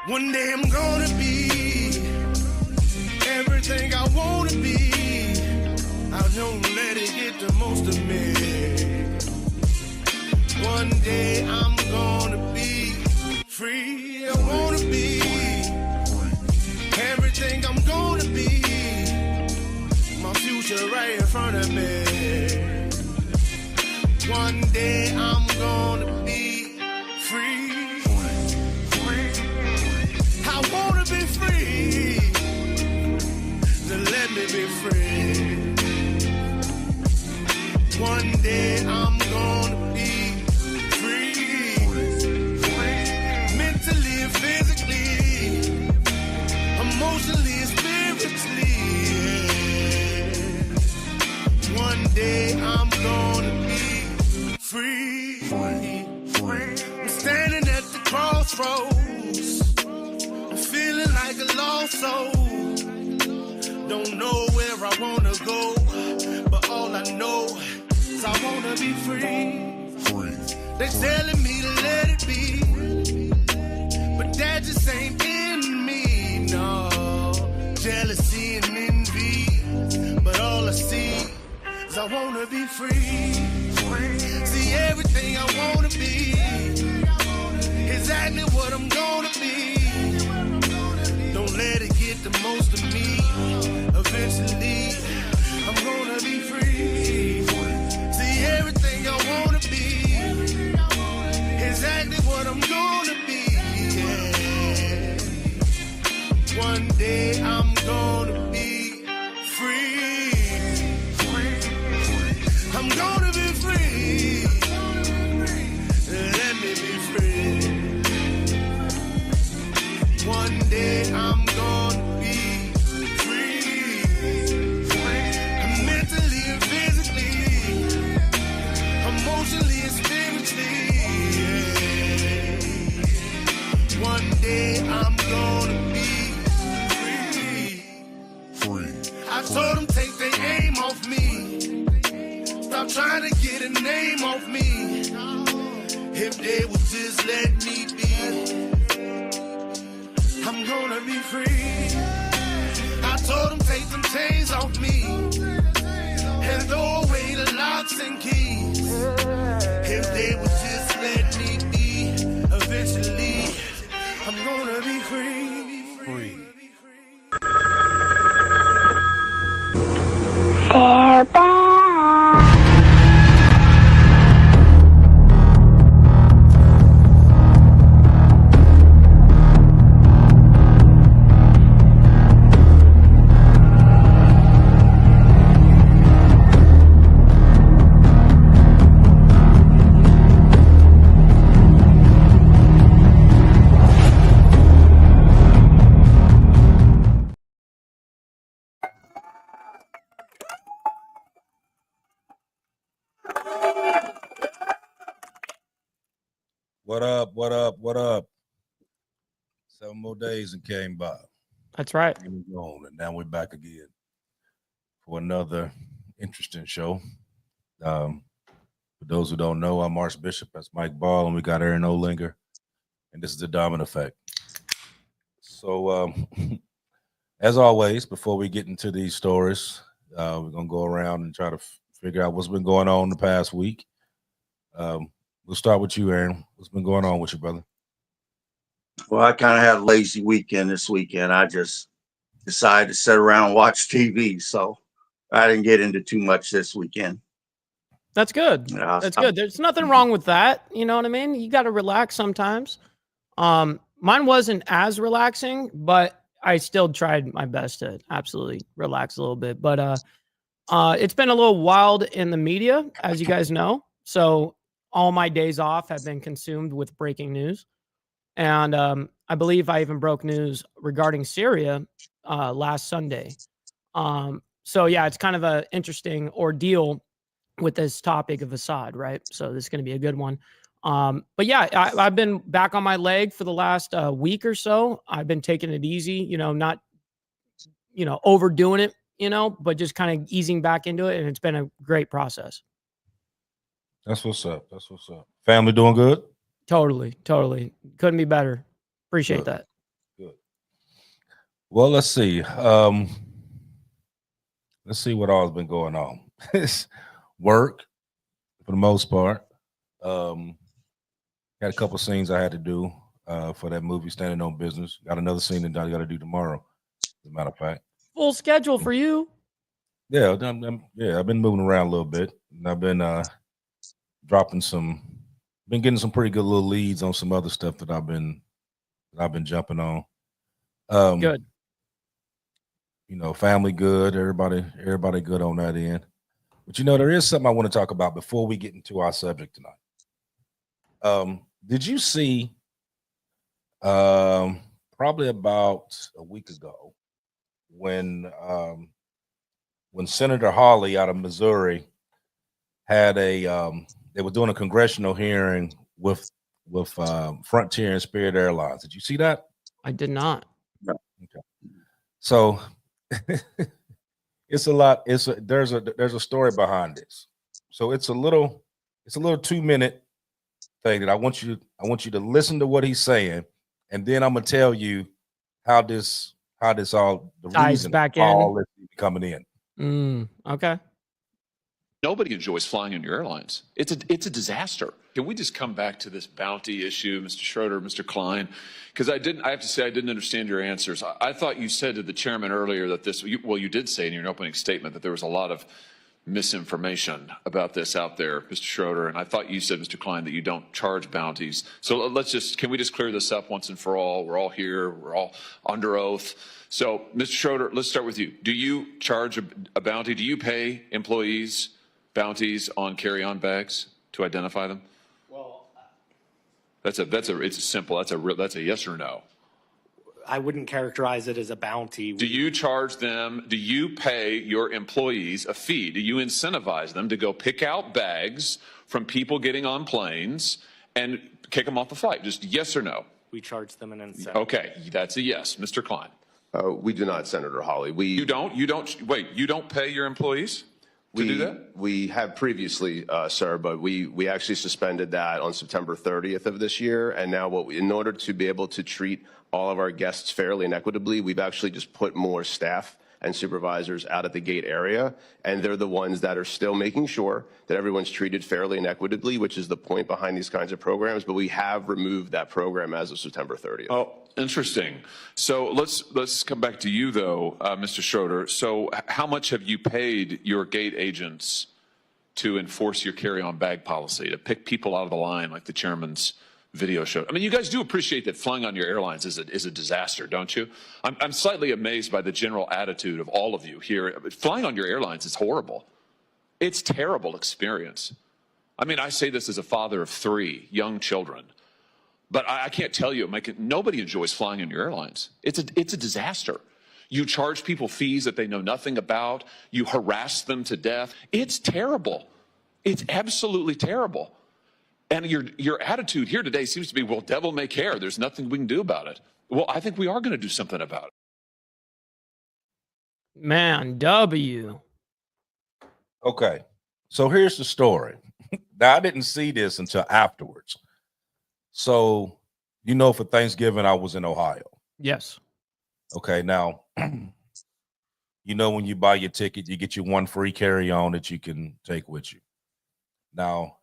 One day I'm gonna be everything I wanna be. I don't let it get the most of me. One day I'm gonna be free. I wanna be everything I'm gonna be. My future right in front of me. One day I'm gonna be free. I wanna be free. Then let me be free. One day I'm gonna be free. Mentally and physically, emotionally and spiritually. Yeah. One day I'm gonna be free. I'm standing at the crossroads. I'm feeling like a lost soul. Don't know where I wanna go, but all I know is I wanna be free. They're telling me to let it be, but that just ain't in me, no. Jealousy and envy, but all I see is I wanna be free. See everything I wanna be, exactly what I'm gonna be. Don't let it get the most of me. Eventually, I'm gonna be free. See everything I wanna be, exactly what I'm gonna be. Yeah. One day I'm gonna be free. I'm gonna be free. Let me be free. One day I'm gonna be free. Mentally and physically, emotionally and spiritually. Yeah. One day I'm gonna be free. I told them take their aim off me. Stop trying to get a name off me. If they would just let me be, I'm gonna be free. I told them take them chains off me and throw away the locks and keys. If they would just let me be, eventually I'm gonna be free. They're back. What up? What up? What up? 7 more days and came by. That's right. And now we're back again for another interesting show. For those who don't know, I'm Archbishop. That's Mike Ball, and we got Aaron Olinger, and this is the Diamond Effect. So, as always, before we get into these stories, we're gonna go around and try to figure out what's been going on the past week. We'll start with you, Aaron. What's been going on with you, brother? Well, I kind of had a lazy weekend this weekend. I just decided to sit around and watch TV, so I didn't get into too much this weekend. That's good. That's good. There's nothing wrong with that. You know what I mean? You got to relax sometimes. Mine wasn't as relaxing, but I still tried my best to absolutely relax a little bit. But it's been a little wild in the media, as you guys know. So all my days off have been consumed with breaking news. And I believe I even broke news regarding Syria last Sunday. So, yeah, it's kind of an interesting ordeal with this topic of Assad, right? So this is going to be a good one. But, yeah, I've been back on my leg for the last week or so. I've been taking it easy, not, overdoing it, but just kind of easing back into it. And it's been a great process. That's what's up. That's what's up. Family doing good? Totally. Couldn't be better. Appreciate that. Well, let's see. Let's see what all's been going on. Work for the most part. Had a couple scenes I had to do for that movie, Standing on Business. Got another scene that I got to do tomorrow, as a matter of fact. Full schedule for you. Yeah, I've been moving around a little bit. And I've been been getting some pretty good little leads on some other stuff that I've been jumping on. Good. You know, family good, everybody good on that end. But you know, there is something I want to talk about before we get into our subject tonight. Did you see probably about a week ago when Senator Hawley out of Missouri had they were doing a congressional hearing with Frontier and Spirit Airlines. Did you see that? I did not. No. Okay. So it's a lot. There's a story behind this. So it's a little 2-minute thing that I want you to listen to what he's saying, and then I'm gonna tell you how this all the ties reason back all in. this is coming in. Okay. Nobody enjoys flying on your airlines. It's a disaster. Can we just come back to this bounty issue, Mr. Schroeder, Mr. Klein? Because I have to say I didn't understand your answers. I thought you said to the chairman earlier that you did say in your opening statement that there was a lot of misinformation about this out there, Mr. Schroeder, and I thought you said, Mr. Klein, that you don't charge bounties. So can we just clear this up once and for all? We're all here. We're all under oath. So, Mr. Schroeder, let's start with you. Do you charge a bounty? Do you pay employees bounties on carry-on bags to identify them? Well, That's a yes or no. I wouldn't characterize it as a bounty. Do you charge them? Do you pay your employees a fee? Do you incentivize them to go pick out bags from people getting on planes and kick them off the flight? Just yes or no. We charge them an incentive. Okay, that's a yes, Mr. Klein. We do not, Senator Hawley. You don't pay your employees to do that? We have previously, sir, but we actually suspended that on September 30th of this year. And now in order to be able to treat all of our guests fairly and equitably, we've actually just put more staff and supervisors out at the gate area. And they're the ones that are still making sure that everyone's treated fairly and equitably, which is the point behind these kinds of programs. But we have removed that program as of September 30th. Oh, interesting. So let's come back to you, though, Mr. Schroeder. So how much have you paid your gate agents to enforce your carry-on bag policy, to pick people out of the line like the chairman's video showed? I mean, you guys do appreciate that flying on your airlines is a disaster, don't you? I'm slightly amazed by the general attitude of all of you here. Flying on your airlines is horrible. It's a terrible experience. I mean, I say this as a father of 3 young children. But I can't tell you, nobody enjoys flying on your airlines. It's a disaster. You charge people fees that they know nothing about. You harass them to death. It's terrible. It's absolutely terrible. And your attitude here today seems to be, well, devil may care. There's nothing we can do about it. Well, I think we are going to do something about it. Man, W. Okay, so here's the story. Now, I didn't see this until afterwards. So, you know, for Thanksgiving, I was in Ohio. Yes. Okay, now, you know, when you buy your ticket, you get your 1 free carry-on that you can take with you. Now,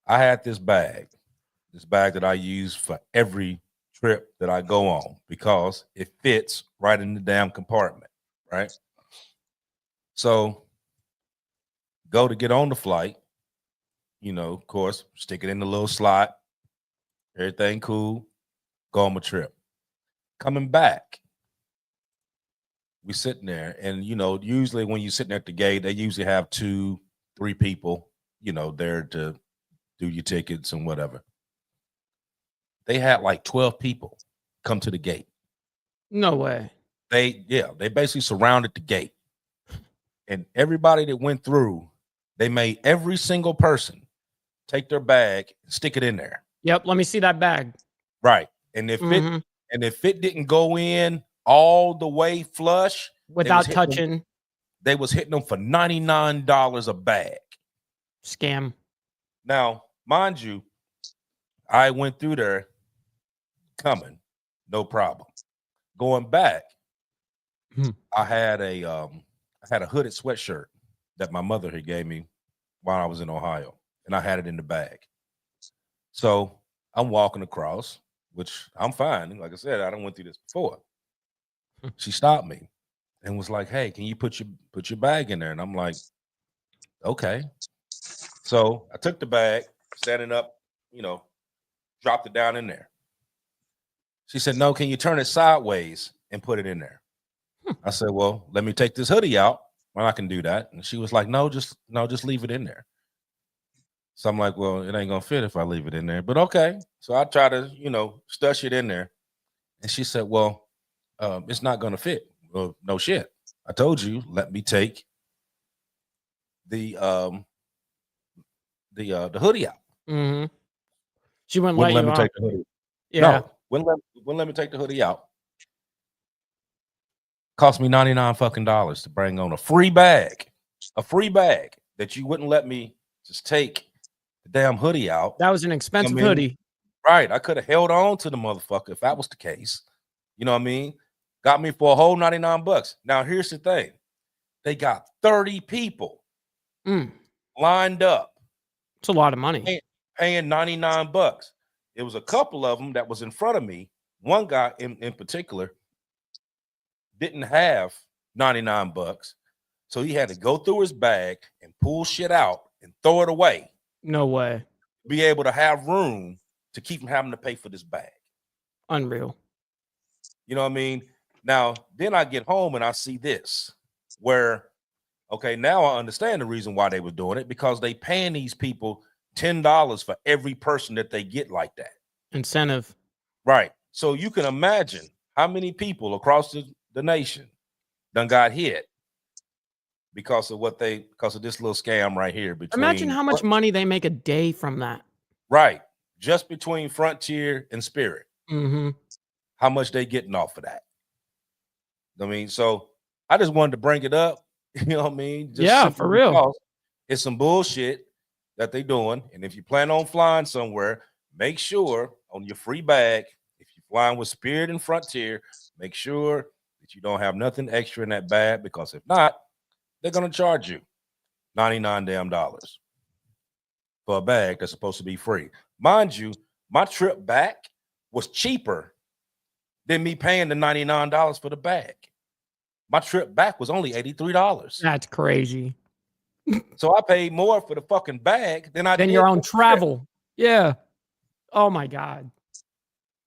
I had this bag that I use for every trip that I go on because it fits right in the damn compartment, right? So, go to get on the flight, you know, of course, stick it in the little slot. Everything cool. Go on my trip. Coming back, we sitting there, and you know, usually when you're sitting at the gate, they usually have 2-3 people, you know, there to do your tickets and whatever. They had like 12 people come to the gate. No way. They basically surrounded the gate, and everybody that went through, they made every single person take their bag and stick it in there. Yep. Let me see that bag. Right. And if it didn't go in all the way flush without touching, they was hitting them for $99 a bag. Scam. Now, mind you, I went through there coming, no problem. Going back, I had a hooded sweatshirt that my mother had gave me while I was in Ohio, and I had it in the bag. So I'm walking across, which I'm fine. Like I said, I done went through this before. She stopped me and was like, "Hey, can you put your bag in there?" And I'm like, "Okay." So I took the bag, standing up, dropped it down in there. She said, "No, can you turn it sideways and put it in there?" I said, "Well, let me take this hoodie out when I can do that." And she was like, "No, just leave it in there." So I'm like, "Well, it ain't gonna fit if I leave it in there, but okay." So I try to, stush it in there. And she said, "Well, it's not gonna fit." Well, no shit. I told you, let me take the hoodie out. Mm-hmm. She wouldn't Wouldn't let let you me out. take the hoodie. Yeah. No, wouldn't let me take the hoodie out. Cost me $99 fucking to bring on a free bag that you wouldn't let me just take the damn hoodie out. That was an expensive hoodie. Right. I could have held on to the motherfucker if that was the case. You know what I mean? Got me for a whole $99. Now, here's the thing. They got 30 people lined up. It's a lot of money. Paying $99. It was a couple of them that was in front of me. One guy in particular didn't have $99. So he had to go through his bag and pull shit out and throw it away. No way. Be able to have room to keep him having to pay for this bag. Unreal. You know what I mean? Now, then I get home and I see this where, okay, now I understand the reason why they were doing it, because they paying these people $10 for every person that they get like that. Incentive. Right. So you can imagine how many people across the nation done got hit because of this little scam right here. Imagine how much money they make a day from that. Right. Just between Frontier and Spirit. Mm-hmm. How much they getting off of that. I mean, so I just wanted to bring it up. You know what I mean? Just for real. It's some bullshit that they doing. And if you plan on flying somewhere, make sure on your free bag, if you're flying with Spirit and Frontier, make sure that you don't have nothing extra in that bag, because if not, they're going to charge you $99 damn for a bag that's supposed to be free. Mind you, my trip back was cheaper than me paying the $99 for the bag. My trip back was only $83. That's crazy. So I paid more for the fucking bag than I did your own for travel. Yeah. Oh my God.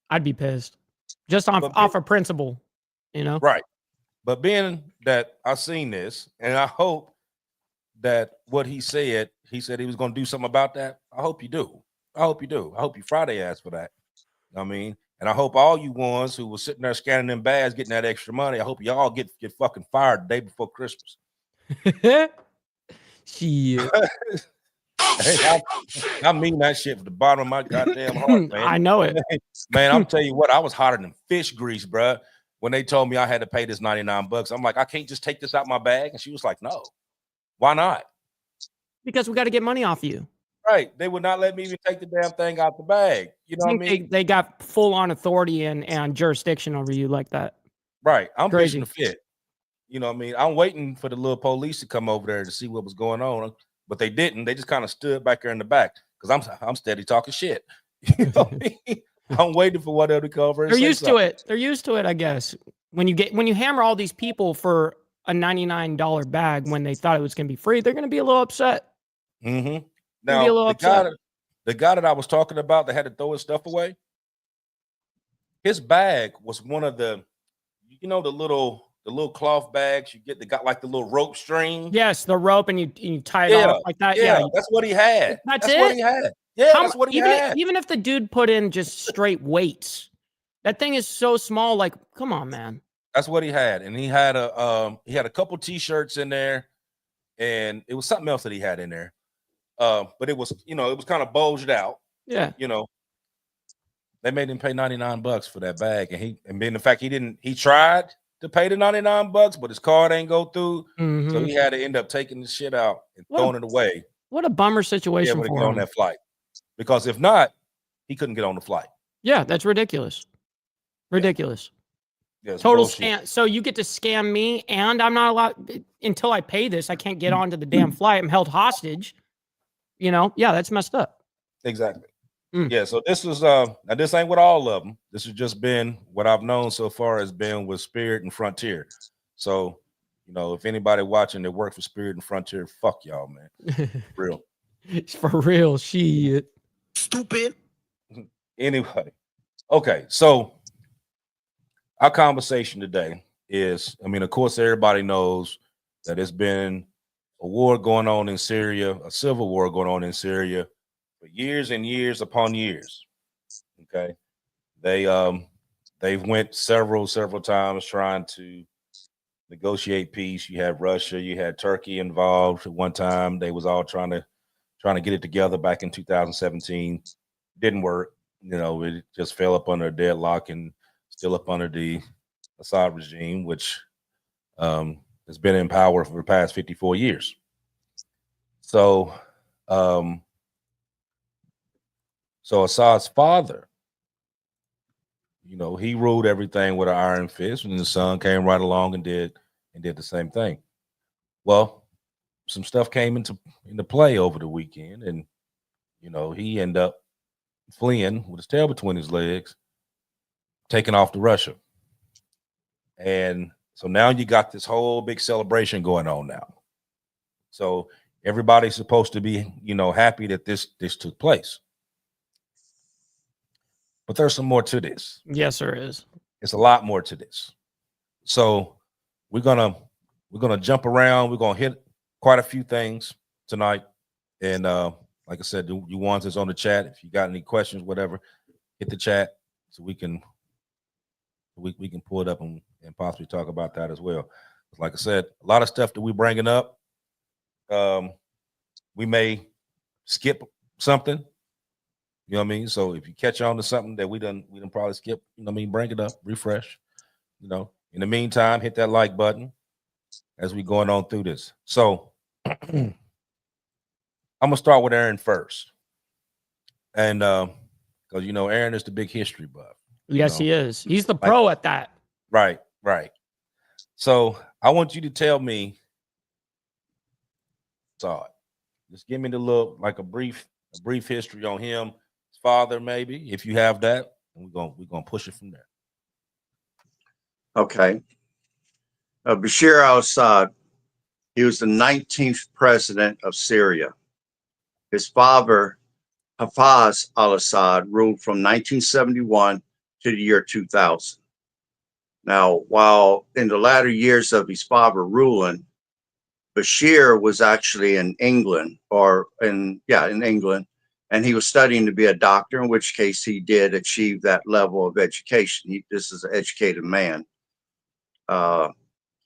I'd be pissed. Just off of principle, Right. But being that I seen this, and I hope that what he said he was going to do something about that. I hope you do. I hope you Friday ass for that. I mean, and I hope all you ones who were sitting there scanning them bags, getting that extra money, I hope y'all get fucking fired the day before Christmas. Shit. I mean that shit from the bottom of my goddamn heart, man. I know it. Man, I'm telling you what, I was hotter than fish grease, bro. When they told me I had to pay this $99, I'm like, I can't just take this out my bag. And she was like, no. Why not? Because we got to get money off you. Right. They would not let me even take the damn thing out the bag. You know what I mean? They got full on authority and jurisdiction over you like that. Right. I'm crazy pitching the fit. You know what I mean? I'm waiting for the little police to come over there to see what was going on, but they didn't. They just kind of stood back there in the back because I'm steady talking shit. You know what I mean? I'm waiting for whatever to cover. They're used to it. They're used to it, I guess. When you hammer all these people for a $99 bag when they thought it was going to be free, they're going to be a little upset. Mm-hmm. Now, the guy that I was talking about that had to throw his stuff away, his bag was one of the, the little cloth bags you get that got like the little rope string. Yes, the rope, and you tie it off like that. Yeah, that's what he had. That's what he had. Yeah, that's what he had. Even if the dude put in just straight weights, that thing is so small. Like, come on, man. That's what he had, and he had a couple T-shirts in there, and it was something else that he had in there. But it was kind of bulged out. Yeah. They made him pay $99 for that bag, and being the fact he tried to pay the $99, but his card ain't go through, so he had to end up taking the shit out and throwing it away. What a bummer situation for him on that flight, because if not, he couldn't get on the flight. Yeah, that's ridiculous. Ridiculous. Yeah, it's Total bullshit. scam. So you get to scam me, and I'm not allowed until I pay this. I can't get onto the damn flight. I'm held hostage. You know, yeah, that's messed up. Exactly. Mm. Yeah. So this was now this ain't with all of them. This has just been what I've known so far has been with Spirit and Frontier. So, you know, if anybody watching that work for Spirit and Frontier, fuck y'all, man. Real. For real, shit. Stupid. Anyway, okay. So our conversation today is, I mean, of course, everybody knows that it's been a war going on in Syria, a civil war going on in Syria for years and years upon years. Okay. They've went several times trying to negotiate peace. You had Russia, you had Turkey involved at one time. They was all trying to get it together back in 2017. Didn't work. You know, it just fell up under a deadlock and still up under the Assad regime, which has been in power for the past 54 years. So, so Assad's father, you know, he ruled everything with an iron fist, and his son came right along and did the same thing. Well, some stuff came into play over the weekend, and you know, he ended up fleeing with his tail between his legs, taking off to Russia. And so now you got this whole big celebration going on now. So everybody's supposed to be, you know, happy that this took place. But there's some more to this. Yes, there is. It's a lot more to this. So we're gonna jump around. We're gonna hit quite a few things tonight. And like I said, you ones that's on the chat, if you got any questions, whatever, hit the chat so we can pull it up and possibly talk about that as well. Like I said, a lot of stuff that we're bringing up, we may skip something. You know what I mean? So if you catch on to something that we done probably skip, you know what I mean, bring it up, refresh. You know, in the meantime, hit that like button as we going on through this. So I'm gonna start with Aaron first. And because you know, Aaron is the big history buff. Yes, he is. He's the pro at that. Right. So I want you to tell me, just give me the little, like a brief history on him, his father, maybe, if you have that, and we're gonna push it from there. Okay. Bashar al-Assad, he was the 19th president of Syria. His father, Hafez al-Assad, ruled from 1971 to the year 2000. Now, while in the latter years of his father ruling, Bashir was actually in England, in England, and he was studying to be a doctor, in which case he did achieve that level of education. This is an educated man.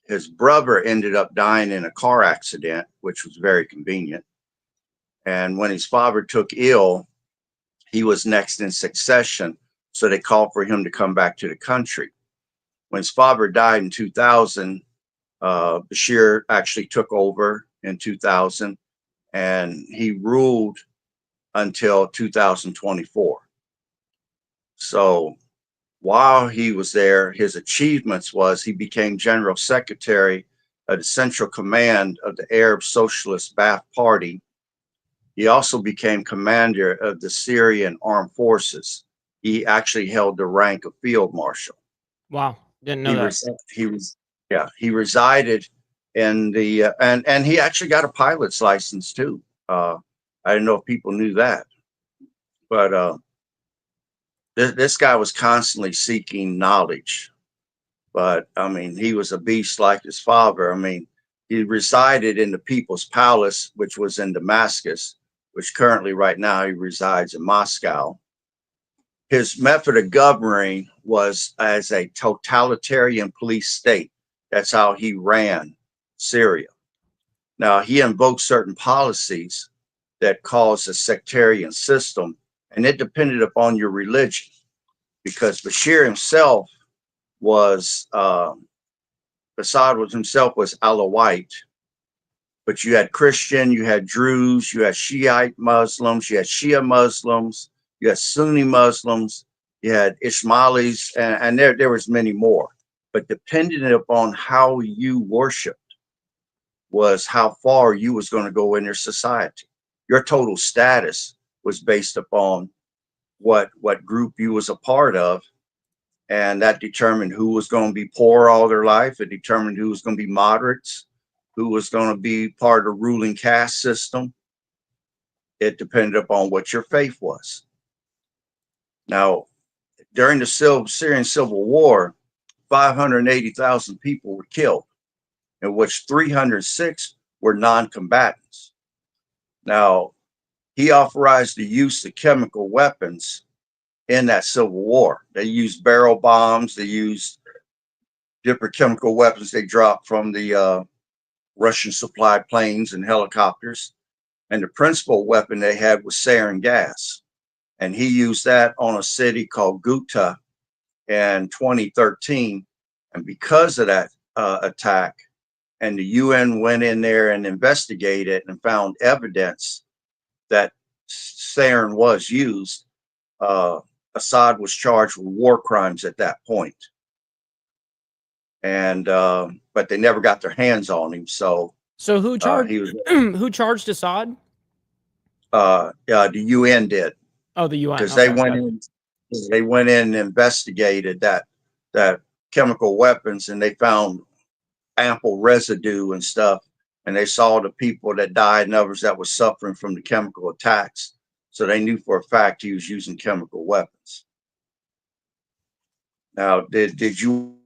His brother ended up dying in a car accident, which was very convenient. And when his father took ill, he was next in succession. So they called for him to come back to the country. When his father died in 2000, Bashir actually took over in 2000, and he ruled until 2024. So while he was there, his achievements was he became General Secretary of the Central Command of the Arab Socialist Ba'ath Party. He also became commander of the Syrian Armed Forces. He actually held the rank of Field Marshal. Wow, didn't know that. He resided in the and he actually got a pilot's license too. I didn't know if people knew that, but this guy was constantly seeking knowledge. But I mean, he was a beast like his father. I mean, he resided in the People's Palace, which was in Damascus, which currently right now he resides in Moscow. His method of governing was as a totalitarian police state. That's how he ran Syria. Now, he invoked certain policies that caused a sectarian system, and it depended upon your religion, because Bashir himself was, Assad himself was Alawite, but you had Christian, you had Druze, you had Shiite Muslims, you had Shia Muslims, you had Sunni Muslims, you had Ismailis, and there was many more. but depending upon how you worshiped was how far you was going to go in their society. Your total status was based upon what group you was a part of, and that determined who was going to be poor all their life. It determined who was going to be moderates, who was going to be part of the ruling caste system. It depended upon what your faith was. Now, during the Syrian civil war, 580,000 people were killed, in which 306 were non-combatants. Now, he authorized the use of chemical weapons in that civil war. They used barrel bombs, they used different chemical weapons they dropped from the Russian supplied planes and helicopters. And the principal weapon they had was sarin gas. And he used that on a city called Ghouta in 2013. And because of that attack, and the UN went in there and investigated and found evidence that sarin was used, Assad was charged with war crimes at that point. And but they never got their hands on him. So who charged who charged Assad? The UN did. Oh, the UN. Because okay, they went in and investigated that chemical weapons, and they found ample residue and stuff, and they saw the people that died and others that were suffering from the chemical attacks. So they knew for a fact he was using chemical weapons. Now, did you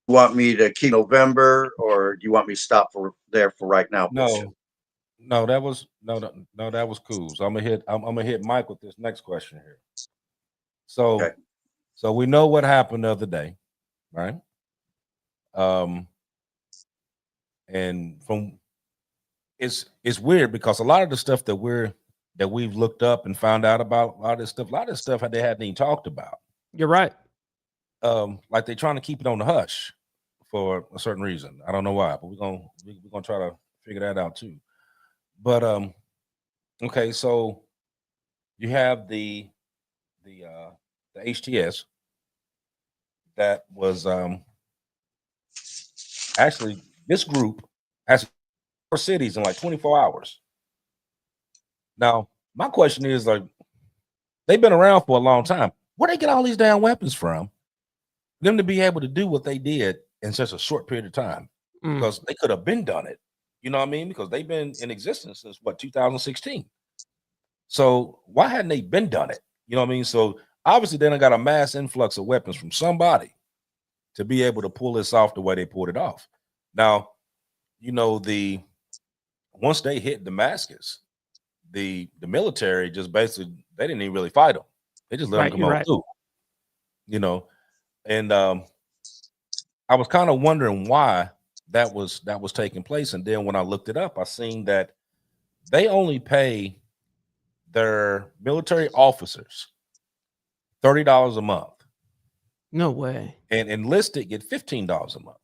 want me to keep November, or do you want me to stop for right now? No, that was that was cool. So I'm gonna hit Mike with this next question here. So, okay. So we know what happened the other day, right? And from it's weird because a lot of the stuff that we've looked up and found out about, a lot of this stuff they hadn't even talked about. You're right. Like they're trying to keep it on the hush for a certain reason. I don't know why, but we're gonna try to figure that out too. But okay, so you have the HTS that was actually, this group has 4 cities in like 24 hours. Now, my question is, like, they've been around for a long time. Where they get all these damn weapons from? Them to be able to do what they did in such a short period of time, because they could have been done it. You know what I mean? Because they've been in existence since 2016. So why hadn't they been done it? You know what I mean? So obviously they done got a mass influx of weapons from somebody to be able to pull this off the way they pulled it off. Now, you know, once they hit Damascus, the military just basically, they didn't even really fight them. They just let them come on through. You know, and I was kind of wondering why that was taking place. And then when I looked it up, I seen that they only pay their military officers $30 a month. No way. And enlisted get $15 a month.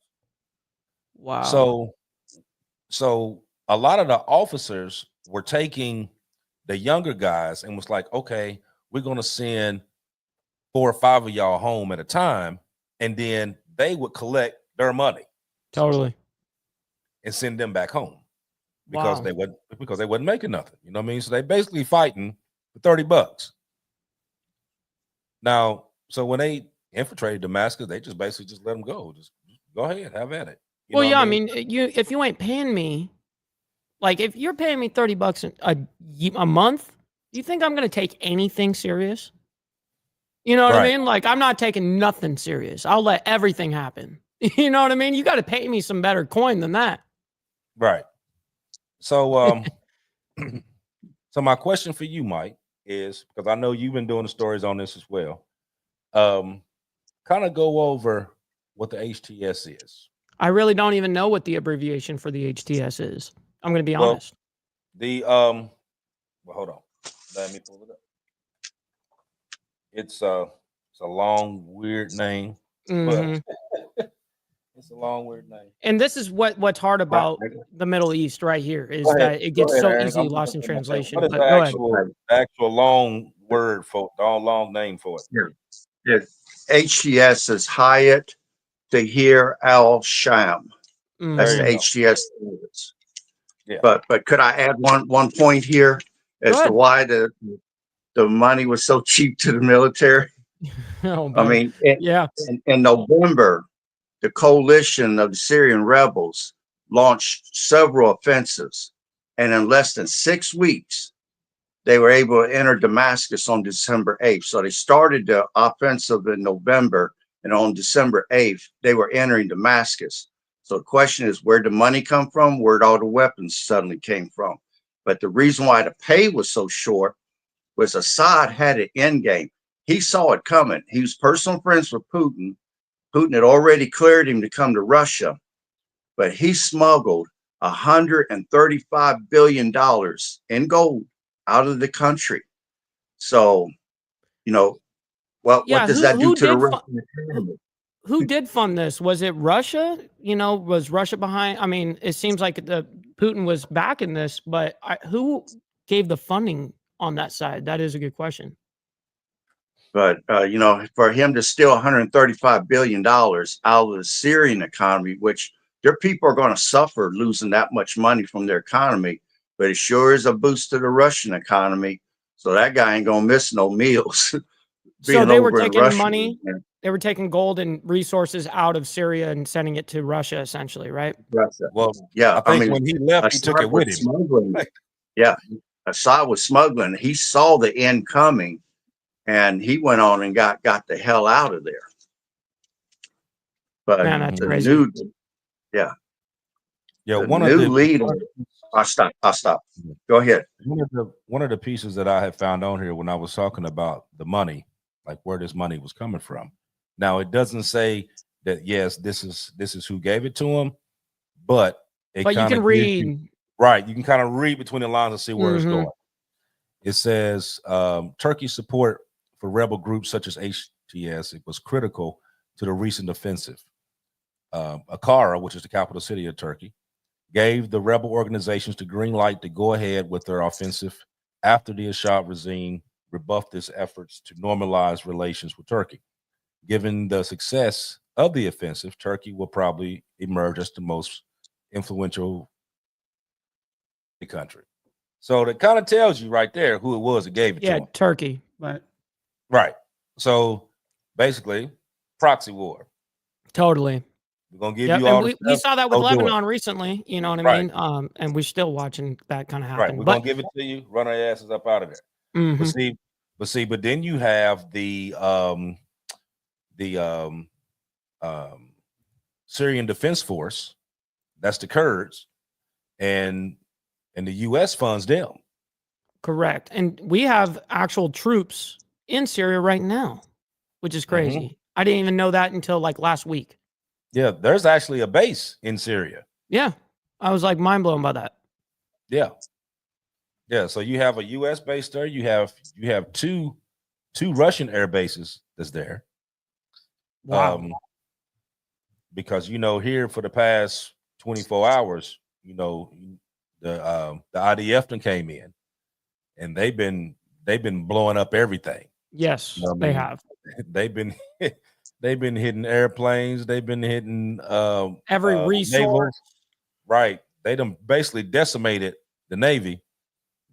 Wow. So a lot of the officers were taking the younger guys and was like, okay, we're going to send 4 or 5 of y'all home at a time. And then they would collect their money. Totally. And send them back home because they wasn't making nothing. You know what I mean? So they basically fighting for $30. Now, so when they infiltrated Damascus, they just basically let them go. Just go ahead, have at it. Well, yeah, I mean, if you ain't paying me, like if you're paying me $30 a month, you think I'm gonna take anything serious? You know what I mean? Like I'm not taking nothing serious. I'll let everything happen. You know what I mean? You got to pay me some better coin than that. Right. So, so my question for you, Mike, is, because I know you've been doing the stories on this as well. Kind of go over what the HTS is. I really don't even know what the abbreviation for the HTS is. I'm going to be honest. Well, hold on. Let me pull it up. It's a long, weird name, but it's a long, weird name. And this is what's hard about the Middle East right here is that it gets so easily lost in translation. What is the actual long word for the long name for it? Yeah. HTS is Hayat Tahrir al-Sham. That's the Mhm. HTS standards. Yeah. But could I add one point here as Go to ahead. why the money was so cheap to the military? Oh, I buddy. mean, Yeah. in November, the coalition of the Syrian rebels launched several offensives, and in less than 6 weeks, they were able to enter Damascus on December 8th. So they started the offensive in November, and on December 8th, they were entering Damascus. So the question is, where'd the money come from? Where'd all the weapons suddenly came from? But the reason why the pay was so short was Assad had an end game. He saw it coming. He was personal friends with Putin. Putin had already cleared him to come to Russia, but he smuggled $135 billion in gold out of the country. So, what Yeah. does that do Who to the did Russian economy? who did fund this? Was it Russia? Was Russia behind? I mean, it seems like the Putin was backing this, but who gave the funding on that side? That is a good question. But, for him to steal $135 billion out of the Syrian economy, which their people are going to suffer losing that much money from their economy, but it sure is a boost to the Russian economy. So that guy ain't going to miss no meals. So being they were over in taking Russia. money, they were taking gold and resources out of Syria and sending it to Russia, essentially, right? Russia. Well, Yeah, I think when he left, he took it with him. Smuggling. Yeah, Assad was smuggling. He saw the end coming, and he went on and got the hell out of there. But Man, that's the crazy. new, Yeah, the one new of the leader. I'll stop. Go ahead. one of the pieces that I had found on here when I was talking about the money, like where this money was coming from. Now it doesn't say that yes, this is who gave it to him, but it But you kind can of read. right. You can kind of read between the lines and see where it's Mhm. going. It says Turkey's support for rebel groups such as HTS it was critical to the recent offensive. Ankara, which is the capital city of Turkey, gave the rebel organizations the green light to go ahead with their offensive after the Assad regime rebuffed its efforts to normalize relations with Turkey. Given the success of the offensive, Turkey will probably emerge as the most influential country. So that kind of tells you right there who it was that gave it to Yeah, him. Turkey. But Right. So basically, proxy war. totally. We're gonna give Yep. you And all the we stuff. saw that with Go do it. Lebanon recently, you know what I Right. mean? And we're still watching that kind of Right. happen. We're But gonna give it to you, run our asses up out of there. mhm. But then you have the Syrian Defense Force, that's the Kurds, and the US funds them. Correct. And we have actual troops in Syria right now, which is crazy. I didn't even know that until like last week. Yeah, there's actually a base in Syria. Yeah. I was like mind blown by that. Yeah. Yeah. So you have a US base there, you have two Russian air bases that's there. Wow. Because here for the past 24 hours, the IDF done came in and they've been blowing up everything. Yes, You know what I they mean? have. They've been hitting airplanes, they've been hitting Every naval. resource. Right. They done basically decimated the Navy.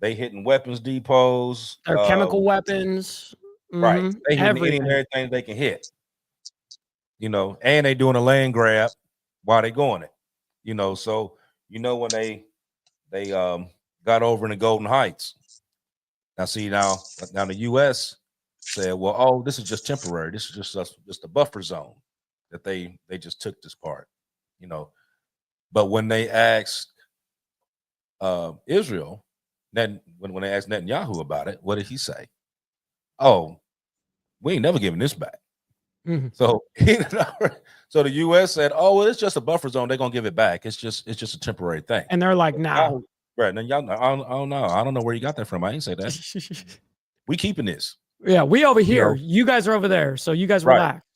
They hitting weapons depots, Their chemical weapons. right. Mhm. They hitting any and Everything. everything they can hit. And they doing a land grab while they going it. So when they got over in the Golden Heights. Now the US said, well, oh, this is just temporary. This is just a buffer zone that they just took this part, But when they asked Israel, then when they asked Netanyahu about it, what did he say? Oh, we ain't never giving this back. Mhm. So so the US said, oh, well, it's just a buffer zone. They're gonna give it back. It's just a temporary thing. And they're like, nah. Right. Now y'all, I don't know. I don't know where you got that from. I ain't say that. We keeping this. Yeah, we over here. You guys are over there. So you guys Right. relax.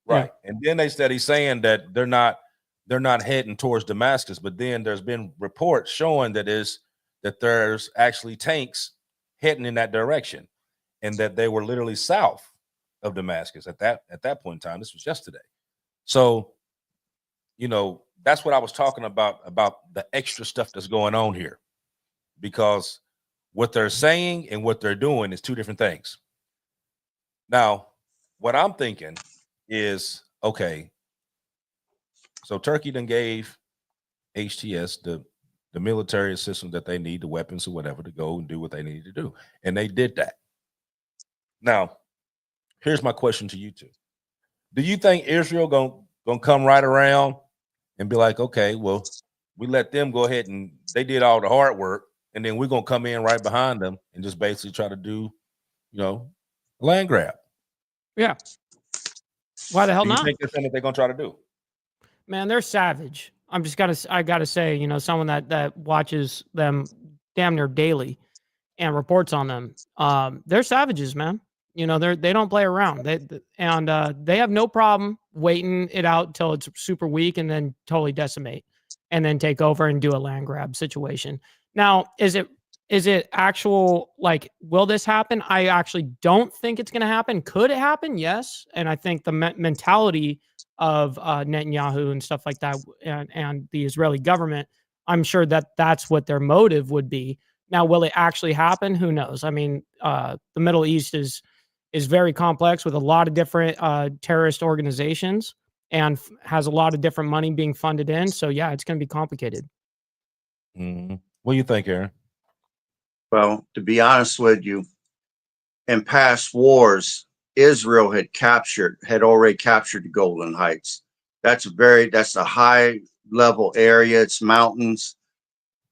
Right. Yeah. And then he's saying that they're not heading towards Damascus, but then there's been reports showing that there's actually tanks heading in that direction, and that they were literally south of Damascus at that point in time. This was yesterday. So, you know, that's what I was talking about the extra stuff that's going on here, because what they're saying and what they're doing is two different things. Now, what I'm thinking is, okay, so Turkey then gave HTS the military assistance that they need, the weapons or whatever, to go and do what they need to do. And they did that. Now, here's my question to you two. Do you think Israel gonna come right around and be like, okay, well, we let them go ahead and they did all the hard work, and then we're gonna come in right behind them and just basically try to do, you know, land grab? Yeah. Why the hell Do you not? think that's something they're gonna try to do? Man, they're savage. I gotta say, you know, someone that watches them damn near daily and reports on them. They're savages, man. You know, they don't play around. They have no problem waiting it out till it's super weak and then totally decimate and then take over and do a land grab situation. Now, is it actual, like, will this happen? I actually don't think it's going to happen. Could it happen? Yes. And I think the mentality of Netanyahu and stuff like that, and the Israeli government, I'm sure that's what their motive would be. Now, will it actually happen? Who knows? I mean, the Middle East is very complex with a lot of different terrorist organizations and has a lot of different money being funded in. So yeah, it's going to be complicated. Mm-hmm. What do you think, Aaron? Well, to be honest with you, in past wars, Israel had already captured the Golan Heights. That's a high level area. It's mountains.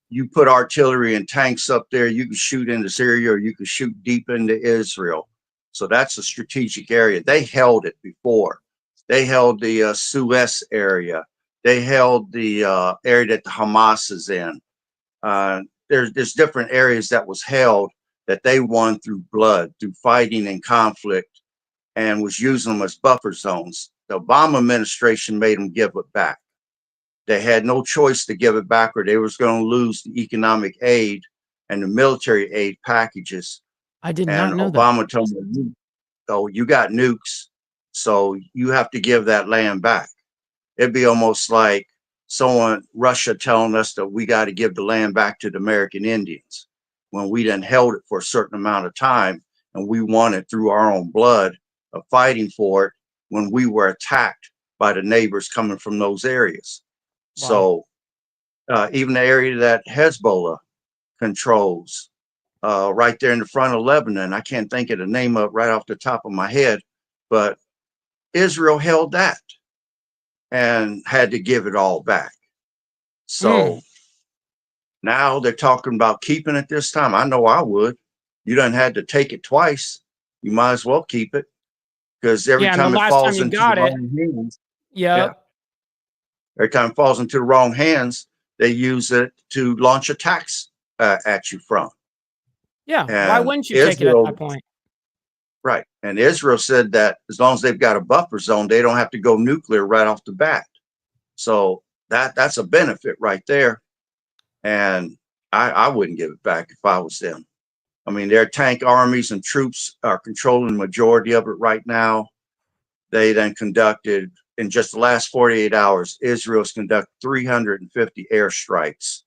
You put artillery and tanks up there, you can shoot into Syria or you can shoot deep into Israel. So that's a strategic area. They held it before. They held the Suez area. They held the area that the Hamas is in. There's different areas that was held that they won through blood, through fighting and conflict, and was using them as buffer zones. The Obama administration made them give it back. They had no choice to give it back, or they was going to lose the economic aid and the military aid packages. I did not know that. Obama told me, "Oh, you got nukes, so you have to give that land back." It'd be almost like Russia telling us that we got to give the land back to the American Indians when we then held it for a certain amount of time and we won it through our own blood of fighting for it when we were attacked by the neighbors coming from those areas. Wow. So even the area that Hezbollah controls, right there in the front of Lebanon, I can't think of the name of it right off the top of my head, but Israel held that and had to give it all back. So now they're talking about keeping it this time. I know I would. You done had to take it twice. You might as well keep it, because every time it falls into the wrong hands. Yeah. Every time it falls into the wrong hands, they use it to launch attacks at you from. Yeah. And why wouldn't you take it at that point? Right. And Israel said that as long as they've got a buffer zone, they don't have to go nuclear right off the bat. So that's a benefit right there. And I wouldn't give it back if I was them. I mean, their tank armies and troops are controlling the majority of it right now. They then conducted, in just the last 48 hours, Israel's conducted 350 airstrikes.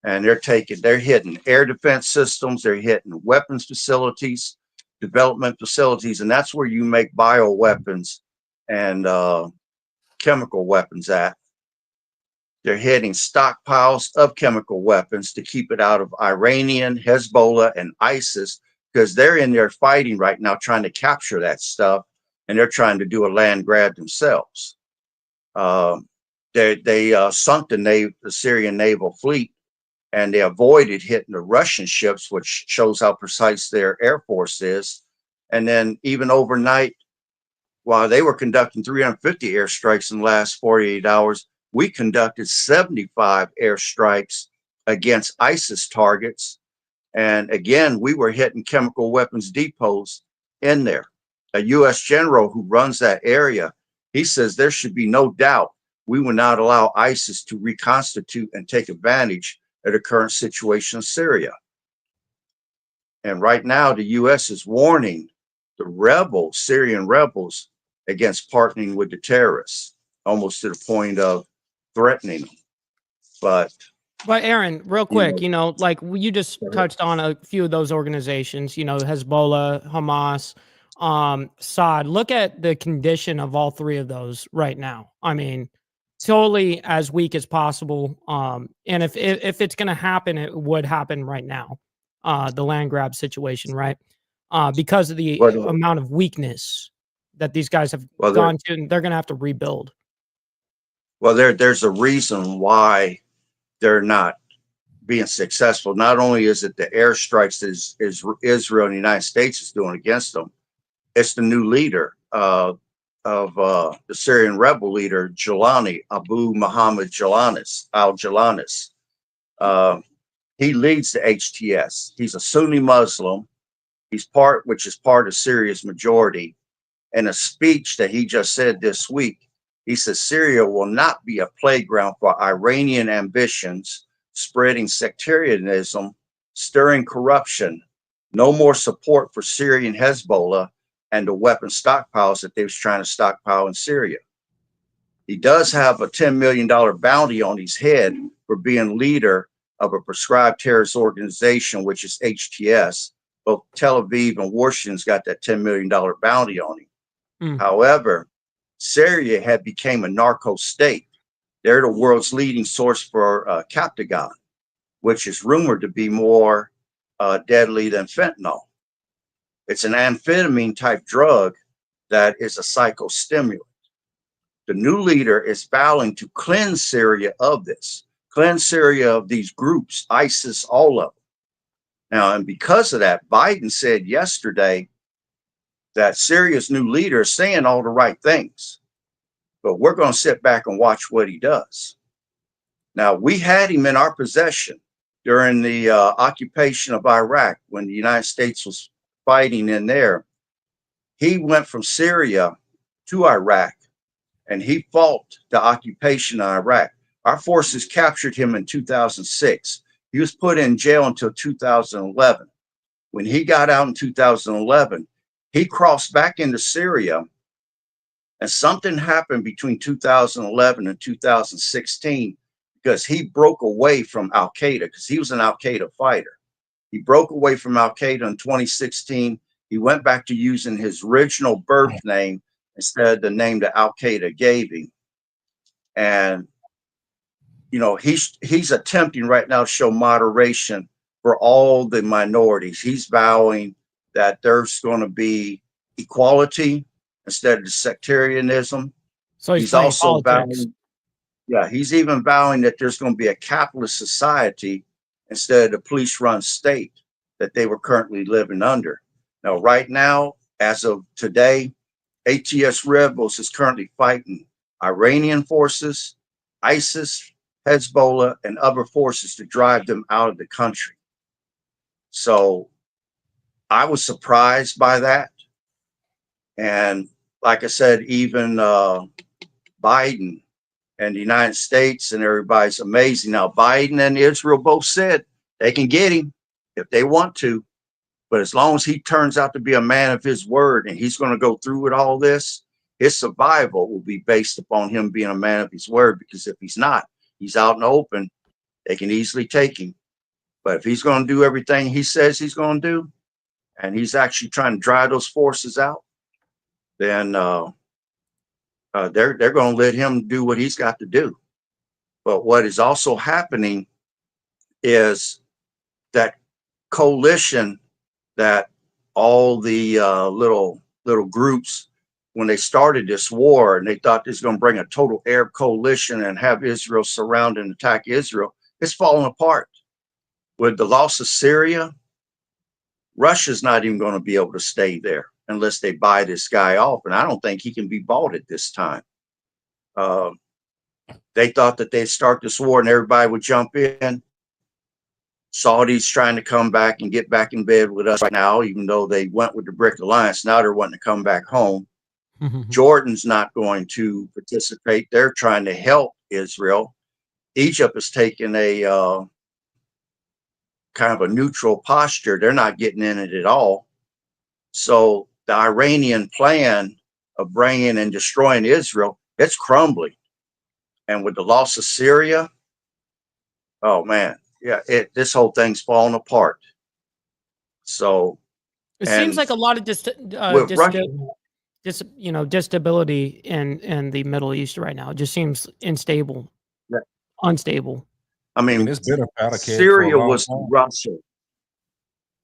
And they're hitting air defense systems, they're hitting weapons facilities, development facilities, and that's where you make bioweapons and chemical weapons at. They're hitting stockpiles of chemical weapons to keep it out of Iranian, Hezbollah, and ISIS, because they're in there fighting right now, trying to capture that stuff, and they're trying to do a land grab themselves. They sunk the Syrian naval fleet, and they avoided hitting the Russian ships, which shows how precise their air force is. And then even overnight, while they were conducting 350 airstrikes in the last 48 hours, we conducted 75 airstrikes against ISIS targets. And again, we were hitting chemical weapons depots in there. A U.S. general who runs that area, he says there should be no doubt we will not allow ISIS to reconstitute and take advantage of the current situation in Syria. And right now, the U.S. is warning the Syrian rebels, against partnering with the terrorists. almost to the point of threatening them. But Aaron, real quick, know, like you just touched on a few of those organizations, Hezbollah, Hamas, Assad. Look at the condition of all three of those right now. I mean, totally as weak as possible. And if it's going to happen, it would happen right now. The land grab situation, right? Because of the amount of weakness that these guys have gone to, and they're going to have to rebuild. Well, there's a reason why they're not being successful. Not only is it the airstrikes that is Israel and the United States is doing against them, it's the new leader of the Syrian rebel leader, Jalani, Abu Muhammad al-Jalanis. He leads the HTS. He's a Sunni Muslim. Which is part of Syria's majority. In a speech that he just said this week, he says Syria will not be a playground for Iranian ambitions, spreading sectarianism, stirring corruption, no more support for Syrian Hezbollah and the weapon stockpiles that they was trying to stockpile in Syria. He does have a $10 million bounty on his head for being leader of a prescribed terrorist organization, which is HTS. Both Tel Aviv and Washington's got that $10 million bounty on him. However, Syria had become a narco state. They're the world's leading source for Captagon, which is rumored to be more deadly than fentanyl. It's an amphetamine type drug that is a psychostimulant. The new leader is vowing to cleanse Syria of this, cleanse Syria of these groups, ISIS, all of them. Now, and because of that, Biden said yesterday that Syria's new leader is saying all the right things, but we're going to sit back and watch what he does. Now, we had him in our possession during the occupation of Iraq when the United States was fighting in there. He went from Syria to Iraq and he fought the occupation of Iraq. Our forces captured him in 2006. He was put in jail until 2011. When he got out in 2011, he crossed back into Syria, and something happened between 2011 and 2016 because he broke away from Al-Qaeda, because he was an Al-Qaeda fighter. He broke away from Al-Qaeda in 2016. He went back to using his original birth name instead of the name that Al-Qaeda gave him. And he's attempting right now to show moderation for all the minorities. He's vowing that there's going to be equality instead of the sectarianism. So he's also vowing, he's even vowing that there's going to be a capitalist society instead of the police-run state that they were currently living under. Now, right now, as of today, ATS rebels is currently fighting Iranian forces, ISIS, Hezbollah, and other forces to drive them out of the country. So I was surprised by that. And like I said, even Biden and the United States and everybody's amazing. Now, Biden and Israel both said they can get him if they want to. But as long as he turns out to be a man of his word and he's going to go through with all this, his survival will be based upon him being a man of his word. Because if he's not, he's out in the open, they can easily take him. But if he's going to do everything he says he's going to do, and he's actually trying to drive those forces out, then they're going to let him do what he's got to do. But what is also happening is that coalition that all the little groups, when they started this war and they thought this was going to bring a total Arab coalition and have Israel surround and attack Israel, it's falling apart. With the loss of Syria, Russia's not even going to be able to stay there unless they buy this guy off. And I don't think he can be bought at this time. They thought that they'd start this war and everybody would jump in. Saudi's trying to come back and get back in bed with us right now, even though they went with the BRIC alliance. Now they're wanting to come back home. Jordan's not going to participate. They're trying to help Israel. Egypt has taken a kind of a neutral posture. They're not getting in it at all. So the Iranian plan of bringing and destroying Israel it's crumbling. And with the loss of Syria, oh man, yeah, this whole thing's falling apart. So It seems and like a lot of with Russia, instability in the Middle East right now. It just seems unstable. yeah. Unstable. I mean, it's been a powder keg for a Syria long was to time. Russia.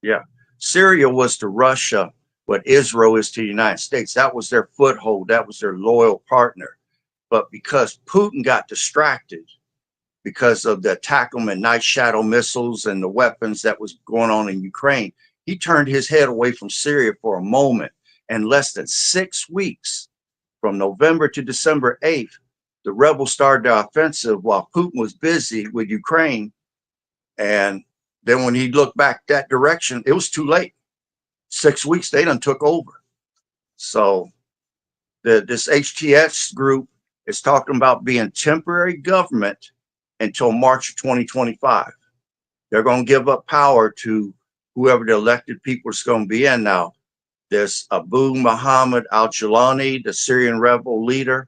Yeah. Syria was to Russia what Israel is to the United States. That was their foothold. That was their loyal partner. But because Putin got distracted because of the Attack-them Night Shadow missiles and the weapons that was going on in Ukraine, he turned his head away from Syria for a moment. And less than 6 weeks, from November to December 8th, the rebels started their offensive while Putin was busy with Ukraine. And then when he looked back that direction, it was too late. 6 weeks, they done took over. So this HTS group is talking about being temporary government until March of 2025. They're going to give up power to whoever the elected people is going to be in now. There's Abu Muhammad al-Jilani, the Syrian rebel leader.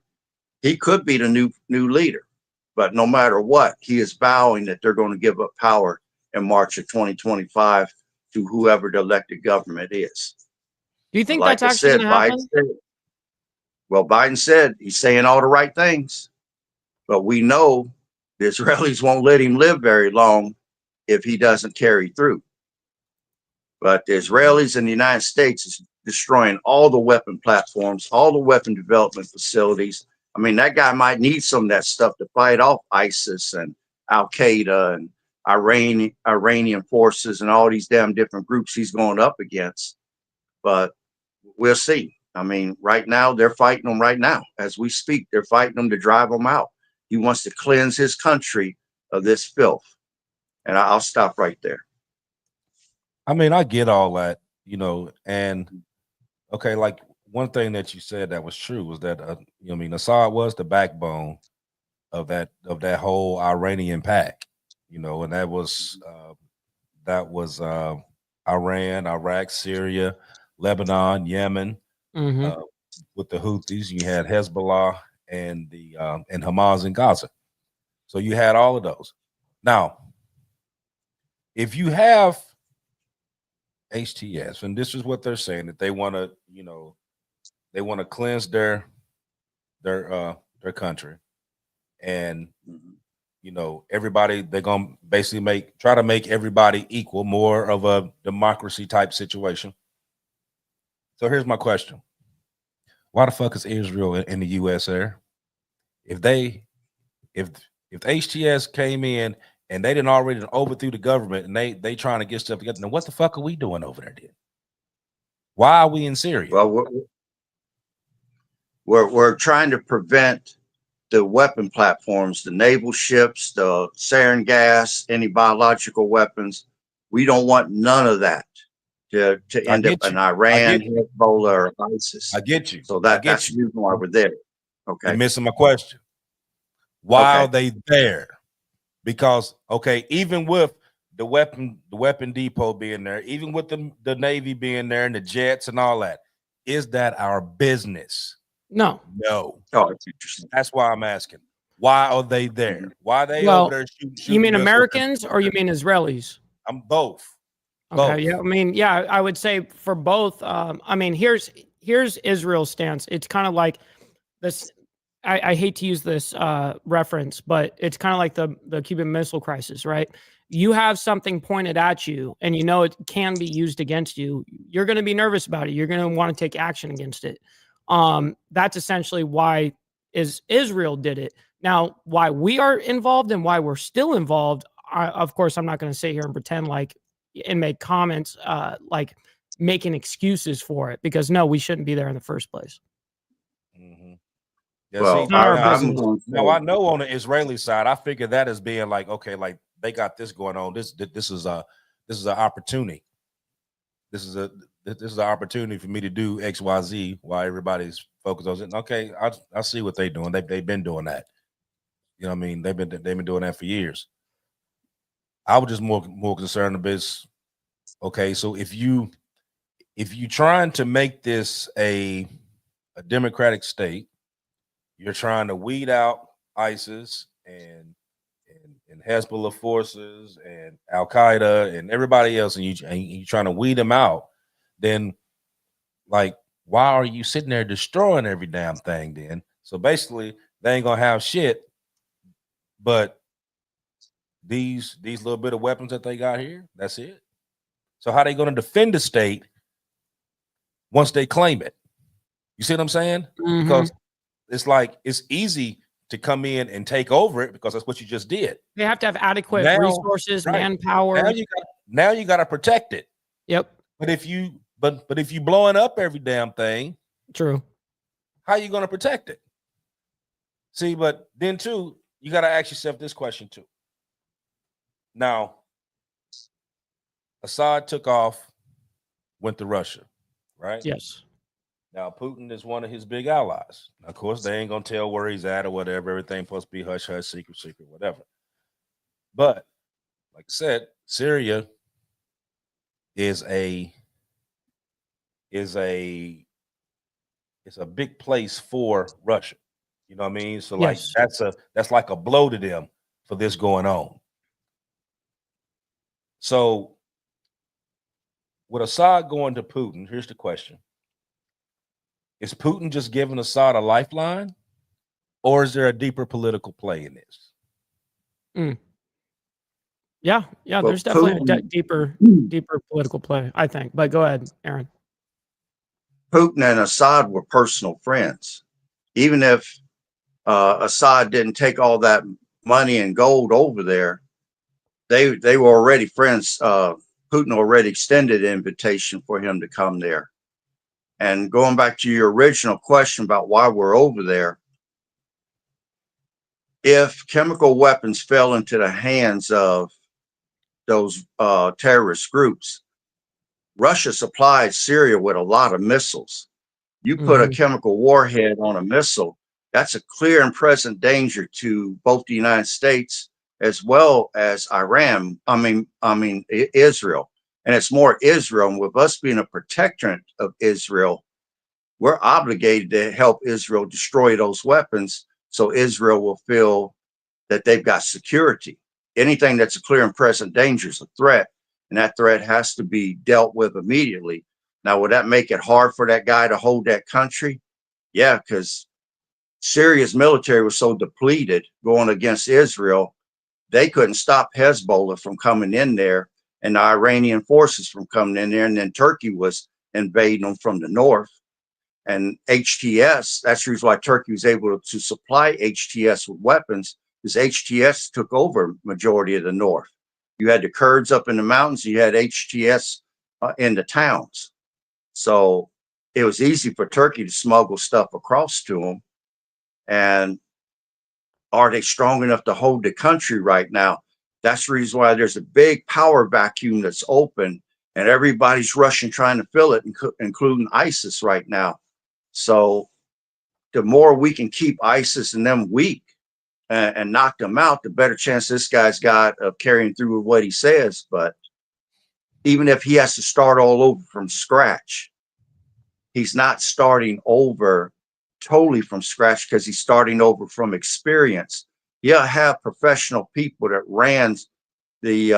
He could be the new leader, but no matter what, he is vowing that they're going to give up power in March of 2025 to whoever the elected government is. Do you think Like that's actually going to happen? Biden said he's saying all the right things, but we know the Israelis won't let him live very long if he doesn't carry through. But the Israelis and the United States is destroying all the weapon platforms, all the weapon development facilities. I mean, that guy might need some of that stuff to fight off ISIS and Al-Qaeda and Iranian forces and all these damn different groups he's going up against. But we'll see. I mean, right now, they're fighting them right now. As we speak, they're fighting them to drive them out. He wants to cleanse his country of this filth. And I'll stop right there. I mean, I get all that, and okay, like one thing that you said that was true was that Assad was the backbone of that whole Iranian pack, and that was Iran, Iraq, Syria, Lebanon, Yemen, with the Houthis. You had Hezbollah and and Hamas in Gaza. So you had all of those. Now, if you have HTS, and this is what they're saying, that they want to cleanse their country, and everybody, they're gonna basically try to make everybody equal, more of a democracy type situation. So here's my question: why the fuck is Israel in the U.S. there? If HTS came in and they didn't already overthrew the government and they trying to get stuff together, then what the fuck are we doing over there then? Why are we in Syria? Well, we're trying to prevent the weapon platforms, the naval ships, the sarin gas, any biological weapons. We don't want none of that to end up in Iran, Hezbollah, or ISIS. I get you. So that's the reason why we're there. Okay. You're missing my question. Why are they there? Because, even with the weapon depot being there, even with the Navy being there and the jets and all that, is that our business? No. Oh, it's interesting. That's why I'm asking. Why are they there? Why are they over there shooting? You mean Americans or you mean Israelis? I'm both. Okay. Yeah. I mean, I would say for both. I mean, here's Israel's stance. It's kind of like this. I hate to use this reference, but it's kind of like the Cuban Missile Crisis, right? You have something pointed at you and it can be used against you. You're going to be nervous about it. You're going to want to take action against it. That's essentially why Israel did it. Now, why we are involved and why we're still involved, of course, I'm not going to sit here and pretend and make comments like making excuses for it, because no, we shouldn't be there in the first place. Mm-hmm. Yeah, well, I know on the Israeli side, I figure that as being like, okay, like they got this going on. This is an opportunity. This is an opportunity for me to do XYZ while everybody's focused on it. Okay, I see what they're doing. They've been doing that. You know what I mean? They've been doing that for years. I was just more concerned about this. Okay, so if you trying to make this a democratic state, you're trying to weed out ISIS and Hezbollah forces and Al Qaeda and everybody else, and you trying to weed them out, then like, why are you sitting there destroying every damn thing then? So basically, they ain't gonna have shit, but these little bit of weapons that they got here, that's it. So how they gonna defend the state once they claim it? You see what I'm saying? Mhm. Because it's like it's easy to come in and take over it because that's what you just did. They have to have adequate Now- resources, right. manpower. Now you got to protect it. Yep. But if you blowing up every damn thing, True. how you going to protect it? See, but then too, you got to ask yourself this question too. Now, Assad took off, went to Russia, right? Yes. Now, Putin is one of his big allies. Of course, they ain't going to tell where he's at or whatever. Everything supposed to be hush, hush, secret, whatever. But like I said, Syria is a big place for Russia. You know what I mean? So like Yes. that's like a blow to them for this going on. So with Assad going to Putin, here's the question. Is Putin just giving Assad a lifeline, or is there a deeper political play in this? Yeah, Well, there's definitely a Putin- deeper political play, I think. But go ahead, Aaron. Putin and Assad were personal friends. Even if Assad didn't take all that money and gold over there, they were already friends. Putin already extended an invitation for him to come there. And going back to your original question about why we're over there, if chemical weapons fell into the hands of those terrorist groups, Russia supplies Syria with a lot of missiles. You put a chemical warhead on a missile, that's a clear and present danger to both the United States as well as Iran. Israel. And it's more Israel. And with us being a protectorate of Israel, we're obligated to help Israel destroy those weapons so Israel will feel that they've got security. Anything that's a clear and present danger is a threat, and that threat has to be dealt with immediately. Now, would that make it hard for that guy to hold that country? Yeah, because Syria's military was so depleted going against Israel, they couldn't stop Hezbollah from coming in there and the Iranian forces from coming in there. And then Turkey was invading them from the north. And HTS, that's the reason why Turkey was able to supply HTS with weapons, because HTS took over majority of the north. You had the Kurds up in the mountains, you had HTS in the towns. So it was easy for Turkey to smuggle stuff across to them. And are they strong enough to hold the country right now? That's the reason why there's a big power vacuum that's open and everybody's rushing trying to fill it, including ISIS right now. So the more we can keep ISIS and them weak and knock them out, the better chance this guy's got of carrying through with what he says. But even if he has to start all over from scratch, he's not starting over totally from scratch because he's starting over from experience. He'll have professional people that ran the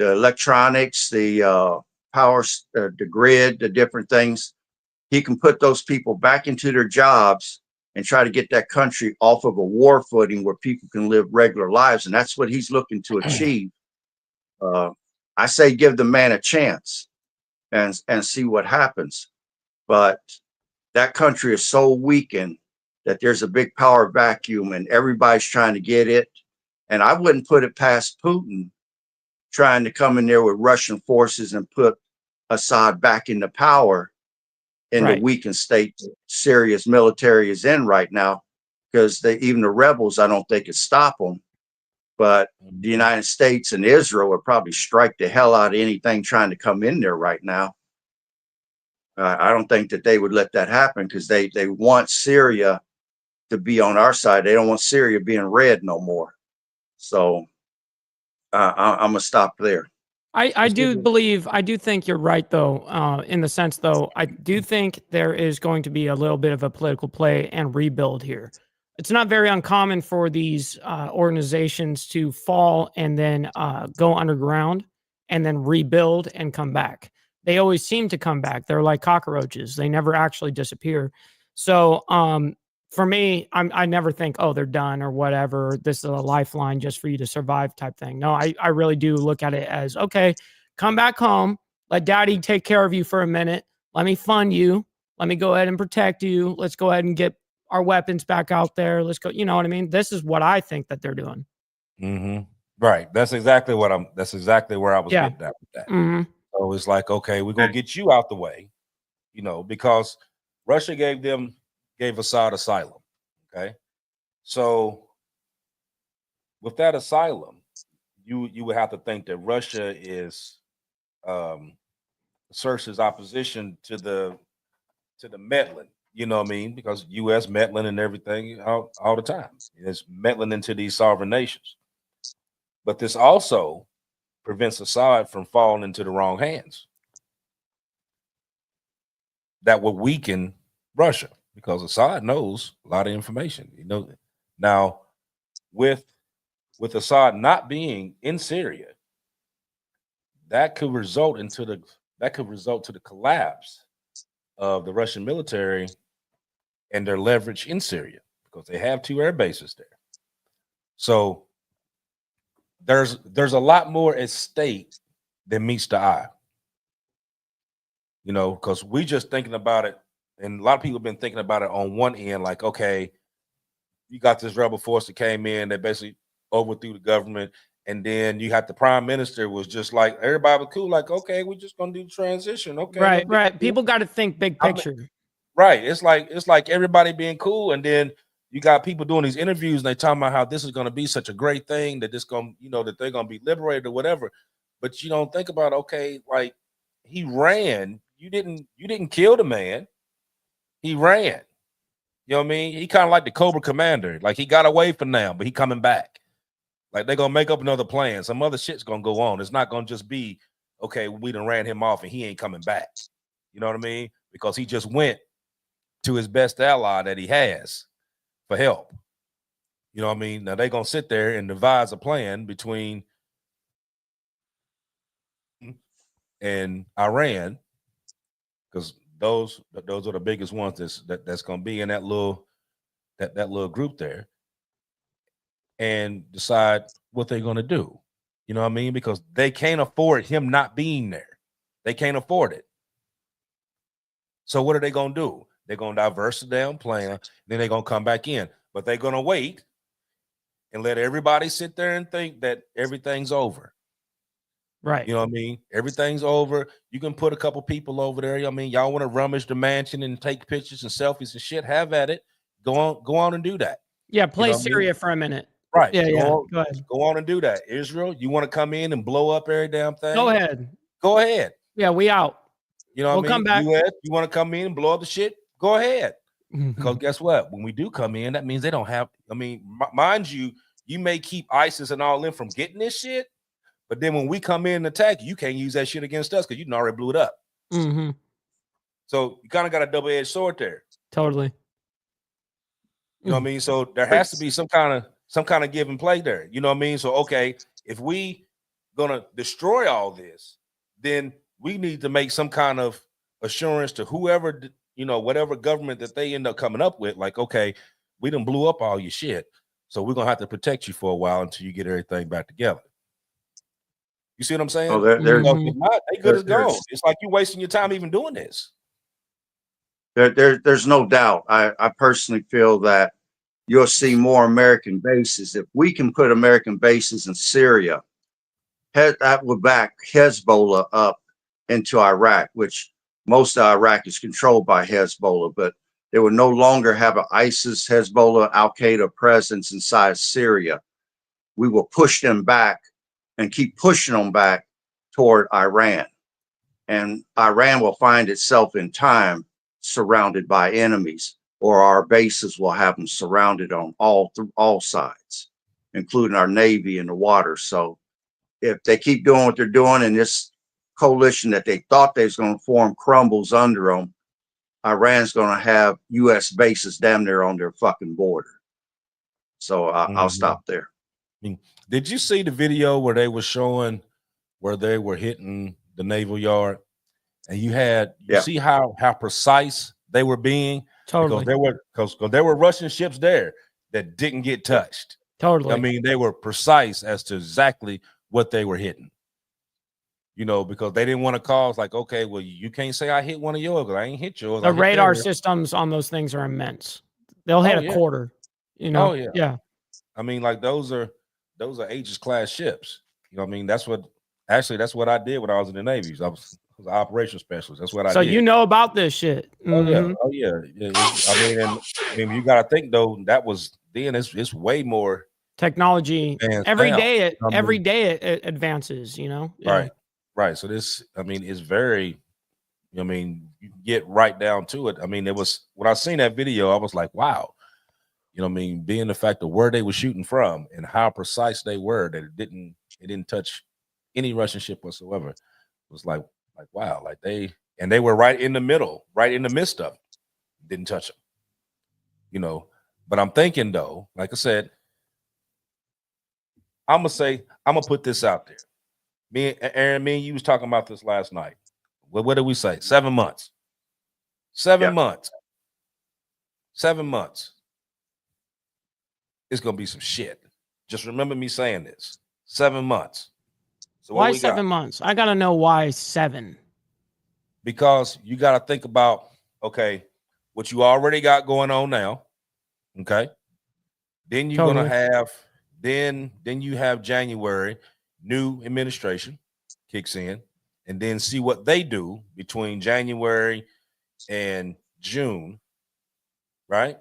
electronics, the power, the grid, the different things. He can put those people back into their jobs and try to get that country off of a war footing where people can live regular lives. And that's what he's looking to achieve. I say give the man a chance and see what happens. But that country is so weakened that there's a big power vacuum and everybody's trying to get it. And I wouldn't put it past Putin trying to come in there with Russian forces and put Assad back into power in the weakened state Syria's military is in right now, because even the rebels, I don't think could stop them. But the United States and Israel would probably strike the hell out of anything trying to come in there right now. I don't think that they would let that happen because they want Syria to be on our side. They don't want Syria being red no more. So I'm going to stop there. I do think you're right though, in the sense though, I do think there is going to be a little bit of a political play and rebuild here. It's not very uncommon for these organizations to fall and then go underground and then rebuild and come back. They always seem to come back. They're like cockroaches. They never actually disappear. So for me, I never think, oh, they're done or whatever. This is a lifeline just for you to survive type thing. No, I really do look at it as, okay, come back home. Let daddy take care of you for a minute. Let me fund you. Let me go ahead and protect you. Let's go ahead and get our weapons back out there. Let's go. You know what I mean? This is what I think that they're doing. Mm-hmm. Right. That's exactly where I was Yeah. getting at with that. Mm-hmm. So it's like, okay, we're going to get you out the way, you know, because Russia gave Assad asylum. Okay. So with that asylum, you would have to think that Russia is asserts opposition to the meddling, you know what I mean? Because US meddling and everything all the time. It's meddling into these sovereign nations. But this also prevents Assad from falling into the wrong hands. That would weaken Russia because Assad knows a lot of information. You know, now with Assad not being in Syria, that could result to the collapse of the Russian military and their leverage in Syria because they have 2 air bases there. So there's a lot more at stake than meets the eye. You know, because we just thinking about it, and a lot of people have been thinking about it on one end, like, okay, you got this rebel force that came in that basically overthrew the government, and then you had the prime minister was just like, everybody was cool, like, okay, we're just gonna do the transition. Okay, Right. People got to think big picture. Right. It's like everybody being cool, and then you got people doing these interviews and they talking about how this is gonna be such a great thing, that this gonna, you know, that they're gonna be liberated or whatever. But you don't think about, okay, like he ran. You didn't kill the man. He ran. You know what I mean? He kind of like the Cobra Commander. Like he got away for now, but he coming back. Like they're gonna make up another plan. Some other shit's gonna go on. It's not gonna just be, okay, we done ran him off and he ain't coming back. You know what I mean? Because he just went to his best ally that he has for help. You know what I mean? Now they're gonna sit there and devise a plan between and Iran, because those are the biggest ones that's going to be in that little group there, and decide what they're going to do. You know what I mean? Because they can't afford him not being there. They can't afford it. So what are they going to do? They're going to diverse the damn plan. Then they're going to come back in, but they're going to wait and let everybody sit there and think that everything's over. Right. You know what I mean? Everything's over. You can put a couple people over there. I mean, y'all want to rummage the mansion and take pictures and selfies and shit. Have at it. Go on and do that. Yeah, play you know Syria for a minute. Right. Yeah, Go ahead. Go on and do that. Israel, you want to come in and blow up every damn thing? Go ahead. Go ahead. Yeah, we out. You know what I mean? Come back. US, you want to come in and blow up the shit? Go ahead. Mm-hmm. Because guess what? When we do come in, that means they don't have. I mean, mind you, you may keep ISIS and all them from getting this shit. But then when we come in and attack, you can't use that shit against us because you already blew it up. Mm-hmm. So you kind of got a double-edged sword there. Totally. You know what I mean? So there has to be some kind of give and play there. You know what I mean? So okay, if we gonna destroy all this, then we need to make some kind of assurance to whoever, you know, whatever government that they end up coming up with. Like, okay, we done blew up all your shit, so we're gonna have to protect you for a while until you get everything back together. You see what I'm saying? Oh, there's they good as gold. It's like you're wasting your time even doing this. There's no doubt. I personally feel that you'll see more American bases. If we can put American bases in Syria, that would back Hezbollah up into Iraq, which most of Iraq is controlled by Hezbollah, but they would no longer have an ISIS, Hezbollah, Al-Qaeda presence inside Syria. We will push them back and keep pushing them back toward Iran. And Iran will find itself in time surrounded by enemies, or our bases will have them surrounded on all sides, including our Navy and the water. So if they keep doing what they're doing and this coalition that they thought they was going to form crumbles under them, Iran's going to have U.S. bases damn near on their fucking border. So I'll stop there. Did you see the video where they were showing where they were hitting the naval yard, and you see how precise they were being? Totally. Because there were Russian ships there that didn't get touched. Totally. I mean, they were precise as to exactly what they were hitting. You know, because they didn't want to cause like, okay, well, you can't say I hit one of yours because I ain't hit yours. The radar systems on those things are immense. They'll hit a quarter. You know. Oh yeah. I mean, like those are Aegis class ships. You know what I mean? That's what I did when I was in the Navy. I was an operations specialist. That's what I did. So you know about this shit. Oh yeah. I mean, you gotta think though, that was then it's way more technology. Every day it advances, you know? Yeah. Right. So this, I mean, it's very, I mean, you get right down to it. I mean, it was when I seen that video, I was like, wow. You know what I mean? Being the fact of where they were shooting from and how precise they were, that it didn't touch any Russian ship whatsoever. It was like wow, like they were right in the middle, right in the midst of it. Didn't touch them. You know, but I'm thinking though, like I said, I'm gonna put this out there. Aaron, me and you was talking about this last night. What did we say? 7 months. 7 months. 7 months. It's gonna be some shit. Just remember me saying this. 7 months. So why 7 months? I gotta know why 7. Because you gotta think about, okay, what you already got going on now. Okay. Then you're gonna have then you have January, new administration kicks in, and then see what they do between January and June, right?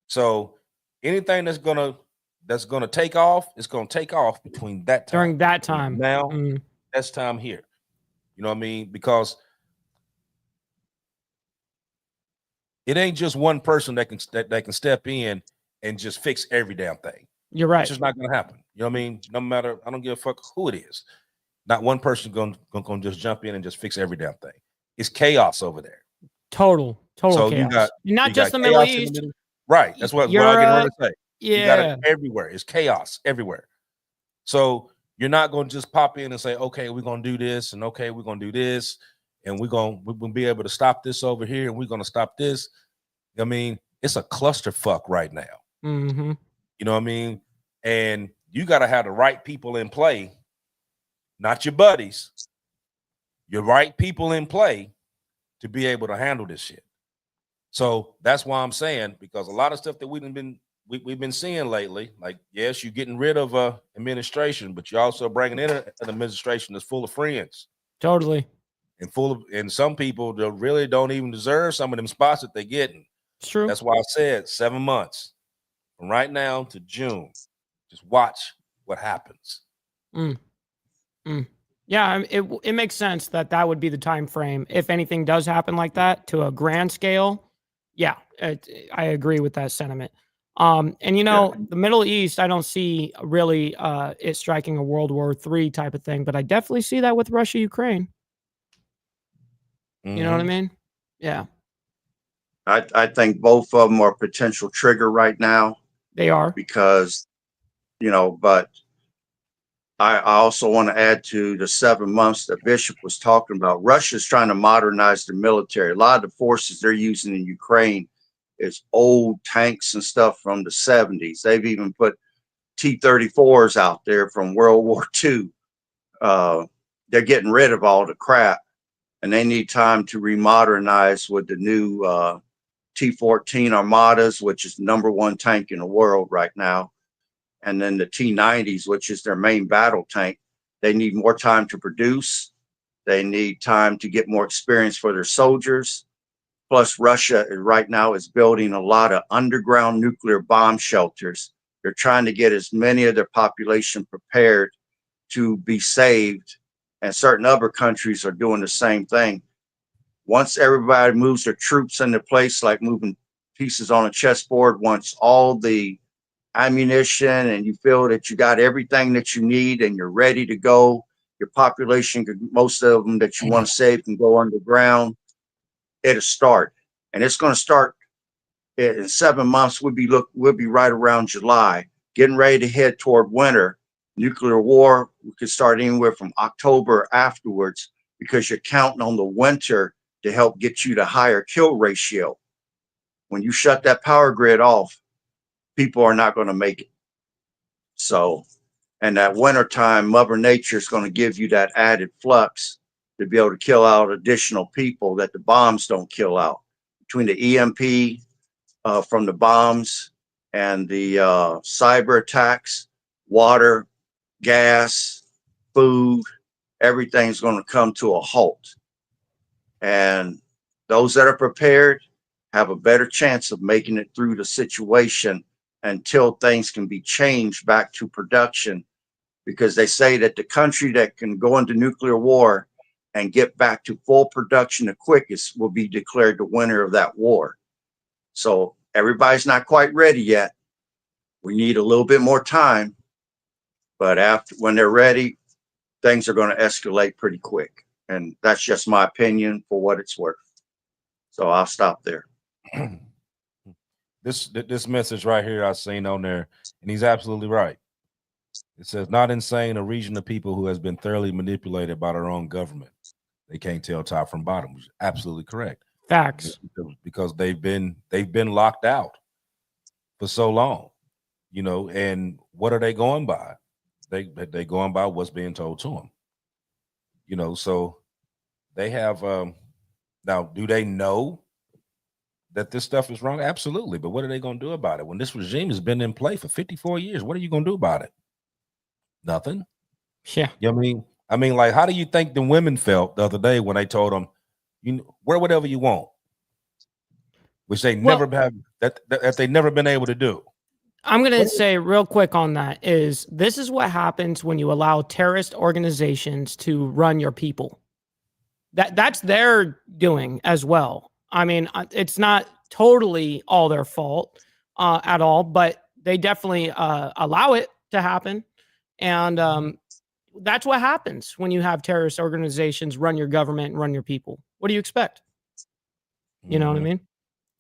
So anything that's gonna take off, it's gonna take off between that time. During that time. Now, that's time here. You know what I mean? Because it ain't just one person that can step in and just fix every damn thing. You're right. It's just not gonna happen. You know what I mean? No matter, I don't give a fuck who it is. Not one person gonna just jump in and just fix every damn thing. It's chaos over there. Total so chaos. Not just the Middle East. Right. That's what I get ready to say. Yeah. You got it everywhere. It's chaos everywhere. So you're not going to just pop in and say, okay, we're going to do this, and okay, we're going to do this, and we're going to be able to stop this over here, and we're going to stop this. I mean, it's a clusterfuck right now. Mm-hmm. You know what I mean? And you got to have the right people in play, not your buddies, your right people in play to be able to handle this shit. So that's why I'm saying, because a lot of stuff that we've been seeing lately, like, yes, you're getting rid of administration, but you're also bringing in an administration that's full of friends. Totally. And some people that really don't even deserve some of them spots that they're getting. It's true. That's why I said 7 months from right now to June. Just watch what happens. Yeah, it makes sense that would be the time frame if anything does happen like that to a grand scale. Yeah, I agree with that sentiment. And the Middle East, I don't see really it striking a World War III type of thing, but I definitely see that with Russia, Ukraine. You know what I mean? Yeah. I think both of them are potential trigger right now. They are. Because, but I also want to add to the 7 months that Bishop was talking about. Russia's trying to modernize their military. A lot of the forces they're using in Ukraine is old tanks and stuff from the 70s. They've even put T-34s out there from World War II. They're getting rid of all the crap, and they need time to remodernize with the new T-14 Armadas, which is the #1 tank in the world right now. And then the T-90s, which is their main battle tank. They need more time to produce. They need time to get more experience for their soldiers. Plus, Russia right now is building a lot of underground nuclear bomb shelters. They're trying to get as many of their population prepared to be saved. And certain other countries are doing the same thing. Once everybody moves their troops into place, like moving pieces on a chessboard, once all the ammunition and you feel that you got everything that you need and you're ready to go, your population, most of them that you want to save can go underground, it'll start. And it's going to start in 7 months. We'll be right around July, getting ready to head toward winter. Nuclear war, we could start anywhere from October afterwards, because you're counting on the winter to help get you to higher kill ratio. When you shut that power grid off, people are not going to make it. So, and that winter time, Mother Nature is going to give you that added flux to be able to kill out additional people that the bombs don't kill out. Between the EMP from the bombs and the cyber attacks, water, gas, food, everything's going to come to a halt. And those that are prepared have a better chance of making it through the situation until things can be changed back to production, because they say that the country that can go into nuclear war and get back to full production the quickest will be declared the winner of that war. So everybody's not quite ready yet. We need a little bit more time, but when they're ready, things are going to escalate pretty quick. And that's just my opinion for what it's worth. So I'll stop there. This message right here I seen on there, and he's absolutely right. It says, not insane, a region of people who has been thoroughly manipulated by their own government. They can't tell top from bottom, which is absolutely correct. Facts. Because they've been locked out for so long, you know. And what are they going by? They going by what's being told to them, you know. So they have now, do they know that this stuff is wrong? Absolutely. But what are they going to do about it when this regime has been in play for 54 years? What are you going to do about it? Nothing. Yeah. You know what I mean? I mean, like, how do you think the women felt the other day when they told them, you wear whatever you want, which they never have, that they never been able to do? I'm going to say real quick on that is this is what happens when you allow terrorist organizations to run your people. That's their doing as well. I mean, it's not totally all their fault at all, but they definitely allow it to happen. And that's what happens when you have terrorist organizations run your government and run your people. What do you expect? You know what I mean?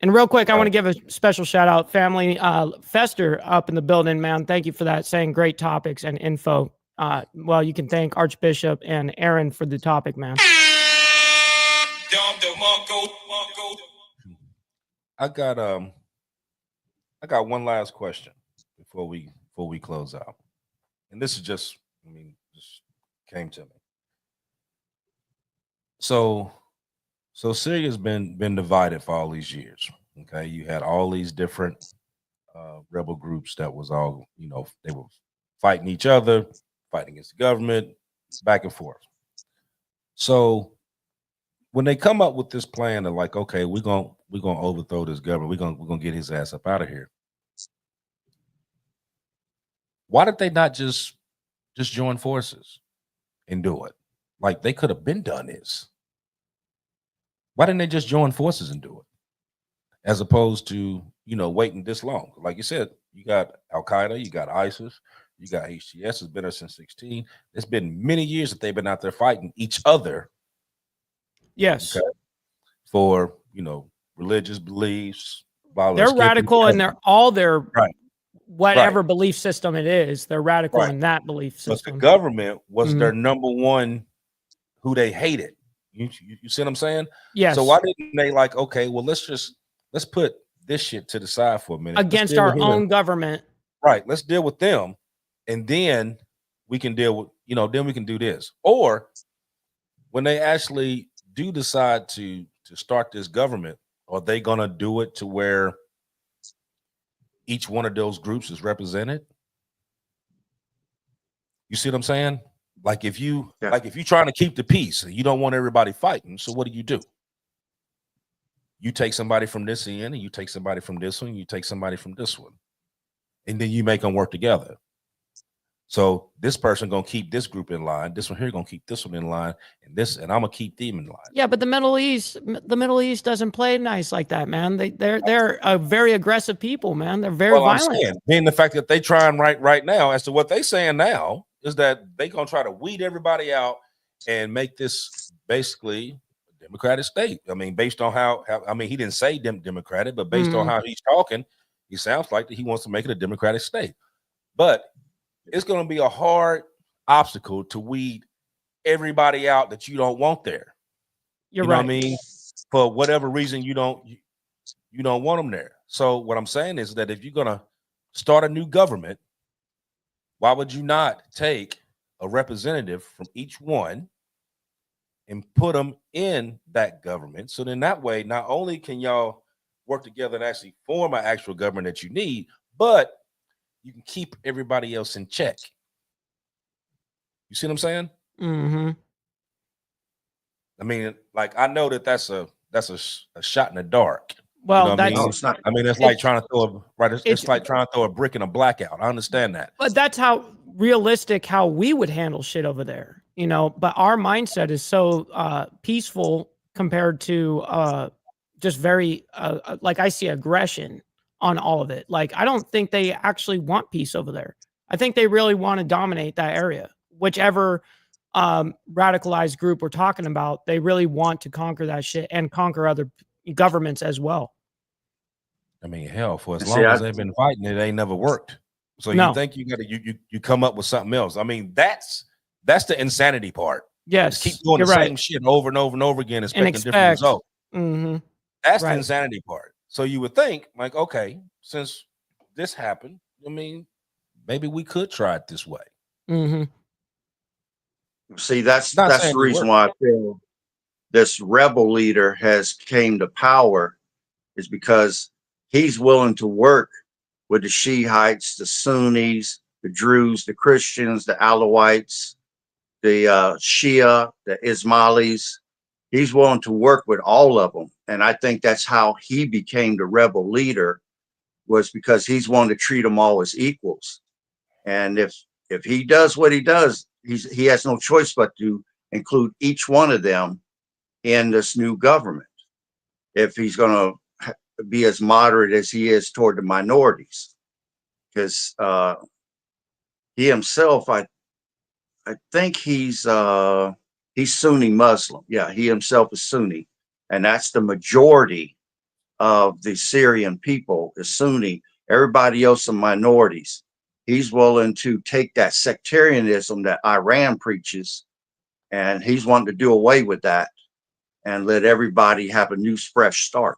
And real quick, I want to give a special shout out, family Fester up in the building, man. Thank you for that, saying great topics and info. Well, you can thank Archbishop and Aaron for the topic, man. I got one last question before we close out. And this is just came to me. So Syria's been divided for all these years. Okay, you had all these different rebel groups that was all, you know, they were fighting each other, fighting against the government, back and forth. So when they come up with this plan, they're like, okay, we're gonna overthrow this government. We're gonna get his ass up out of here. Why did they not just join forces and do it? Like, they could have been done this. Why didn't they just join forces and do it? As opposed to, you know, waiting this long. Like you said, you got Al-Qaeda, you got ISIS, you got HTS, has been there since 16. It's been many years that they've been out there fighting each other. Yes. Okay, for, you know, religious beliefs. They're radical and they're all their right. Whatever belief system it is, they're radical in that belief system. But the government was their number one who they hated. You see what I'm saying? Yes. So why didn't they like, okay, well, let's put this shit to the side for a minute. Against our own government. Right. Let's deal with them. And then we can deal with, you know, then we can do this. Or when they actually do decide to start this government, are they going to do it to where each one of those groups is represented? You see what I'm saying? Like, if you trying to keep the peace and you don't want everybody fighting, so what do? You take somebody from this end and you take somebody from this one, you take somebody from this one, and then you make them work together. So this person gonna keep this group in line. This one here gonna keep this one in line, and I'm gonna keep them in line. Yeah, but the Middle East doesn't play nice like that, man. They're a very aggressive people, man. They're very violent. I'm saying, being the fact that they trying right now, as to what they saying now, is that they gonna try to weed everybody out and make this basically a democratic state. I mean, based on how I mean, he didn't say democratic, but based on how he's talking, he sounds like that he wants to make it a democratic state. But it's going to be a hard obstacle to weed everybody out that you don't want there. You're you know right. what I mean? For whatever reason, you don't want them there. So what I'm saying is that if you're going to start a new government, why would you not take a representative from each one and put them in that government? So then that way, not only can y'all work together and actually form an actual government that you need, but you can keep everybody else in check. You see what I'm saying? Mm-hmm. I mean, like, I know that's a shot in the dark. Well, you know what I mean? No, it's not. I mean, it's like trying to throw it's like trying to throw a brick in a blackout. I understand that. But that's how realistic how we would handle shit over there, you know. But our mindset is so peaceful compared to just very like, I see aggression on all of it. Like, I don't think they actually want peace over there. I think they really want to dominate that area. Whichever radicalized group we're talking about, they really want to conquer that shit and conquer other governments as well. I mean, hell, for as long as they've been fighting, it ain't never worked. So you think you gotta you come up with something else. I mean, that's the insanity part. Yes, just keep doing the same shit over and over and over again, expecting different results. Mm-hmm. That's the insanity part. So you would think, like, okay, since this happened, I mean, maybe we could try it this way. Mm-hmm. See, that's the reason why I feel this rebel leader has came to power, is because he's willing to work with the Shiites, the Sunnis, the Druze, the Christians, the Alawites, the Shia, the Ismailis. He's willing to work with all of them. And I think that's how he became the rebel leader, was because he's wanting to treat them all as equals. And if he does what he does, he has no choice but to include each one of them in this new government, if he's going to be as moderate as he is toward the minorities. Because he himself, I think he's Sunni Muslim. Yeah, he himself is Sunni, and that's the majority of the Syrian people is Sunni. Everybody else are minorities. He's willing to take that sectarianism that Iran preaches, and he's wanting to do away with that and let everybody have a new fresh start.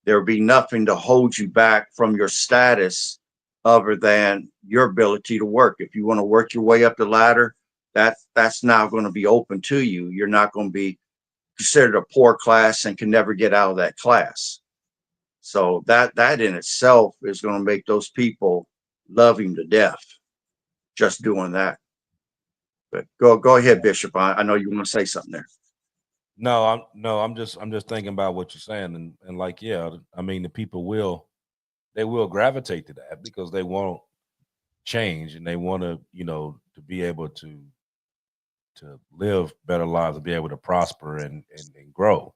There will be nothing to hold you back from your status other than your ability to work. If you want to work your way up the ladder, that's now going to be open to you. You're not going to be considered a poor class and can never get out of that class. So that in itself is going to make those people love him to death, just doing that. But go ahead, Bishop. I know you want to say something there. No, I'm just thinking about what you're saying, and like, yeah, I mean, the people will gravitate to that because they want change and they want to, to be able to live better lives, to be able to prosper and grow.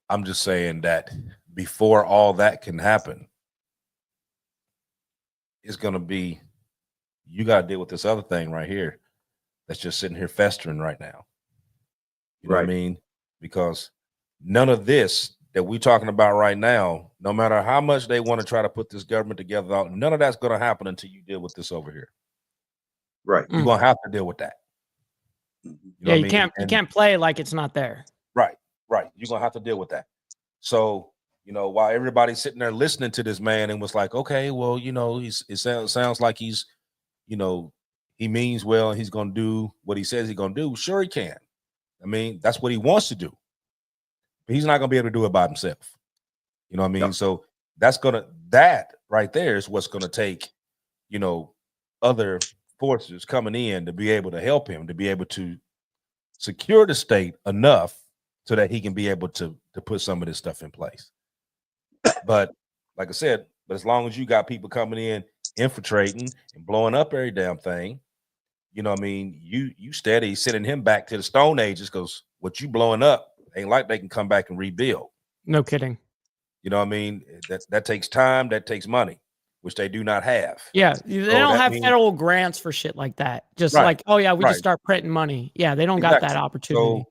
I'm just saying that before all that can happen, it's going to be, you got to deal with this other thing right here that's just sitting here festering right now. You know what I mean? Because none of this that we're talking about right now, no matter how much they want to try to put this government together, none of that's going to happen until you deal with this over here. Right. You're going to have to deal with that. You can't play like it's not there. Right. You're going to have to deal with that. So, while everybody's sitting there listening to this man and was like, okay, well, it sounds like he's, he means well and he's going to do what he says he's going to do. Sure, he can. I mean, that's what he wants to do. But he's not going to be able to do it by himself. You know what I mean? Yep. So that right there is what's going to take, other forces coming in to be able to help him, to be able to secure the state enough so that he can be able to put some of this stuff in place. But like I said, But as long as you got people coming in, infiltrating and blowing up every damn thing, you know what I mean? You steady sending him back to the Stone Ages, because what you blowing up ain't like they can come back and rebuild. No kidding. You know what I mean? That takes time, that takes money, which they do not have. Yeah, they don't have federal grants for shit like that. Just like, oh yeah, we just start printing money. Yeah, they don't got that opportunity.